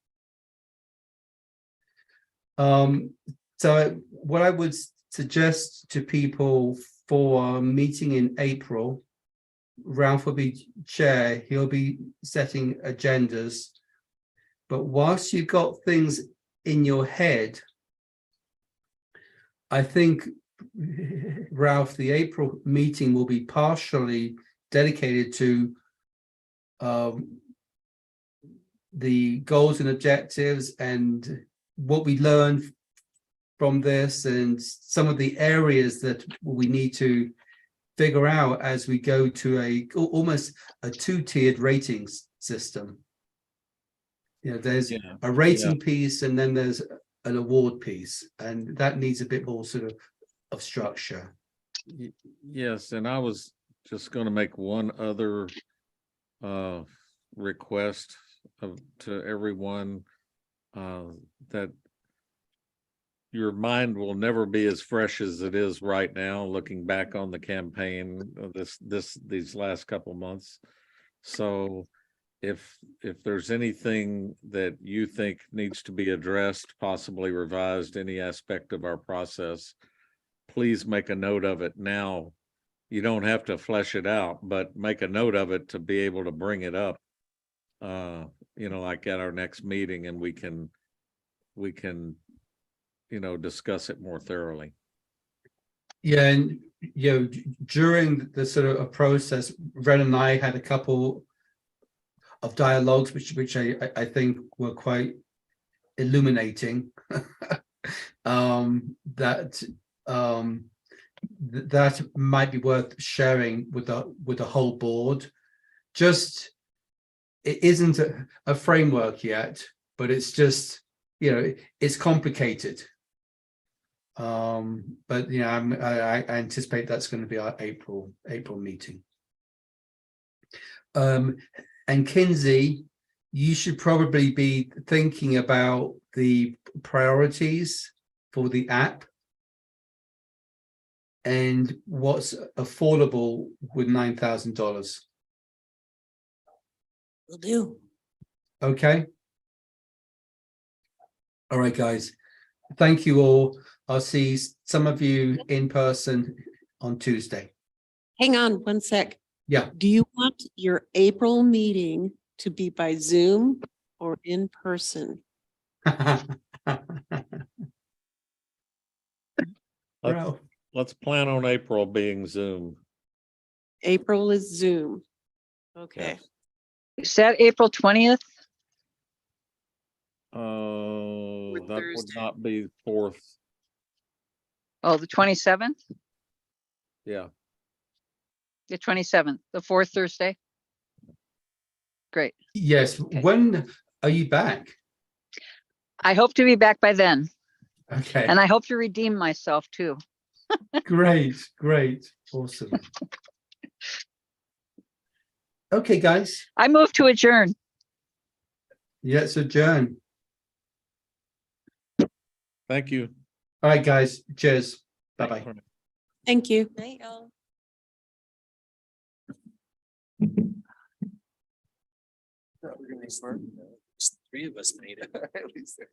So what I would suggest to people for our meeting in April, Ralph will be chair, he'll be setting agendas. But whilst you've got things in your head, I think, Ralph, the April meeting will be partially dedicated to the goals and objectives and what we learned from this and some of the areas that we need to figure out as we go to almost a two-tiered ratings system. You know, there's Yeah, a rating piece and then there's an award piece, and that needs a bit more sort of structure. Yes, and I was just gonna make one other request to everyone, that your mind will never be as fresh as it is right now, looking back on the campaign of these last couple months. So if there's anything that you think needs to be addressed, possibly revised, any aspect of our process, please make a note of it now. You don't have to flesh it out, but make a note of it to be able to bring it up, like at our next meeting, and we can, discuss it more thoroughly. Yeah, and during the sort of a process, Ren and I had a couple of dialogues which I think were quite illuminating. That might be worth sharing with the whole board. Just, it isn't a framework yet, but it's just, it's complicated. But I anticipate that's going to be our April meeting. And Kinsey, you should probably be thinking about the priorities for the app and what's affordable with $9,000. Will do. Okay. All right, guys. Thank you all. I'll see some of you in person on Tuesday. Hang on one sec. Yeah. Do you want your April meeting to be by Zoom or in person? Ralph. Let's plan on April being Zoom. April is Zoom. Okay. Is that April 20th? That would Thursday. not be 4th. Oh, the 27th? Yeah. The 27th, the fourth Thursday? Great. Yes. When are you back? I hope to be back by then, Okay. and I hope to redeem myself too. Great. Awesome. Okay, guys. I move to adjourn. Yes, adjourn. Thank you. All right, guys. Cheers. Bye-bye. Thank you. Night, y'all. Three of us made it.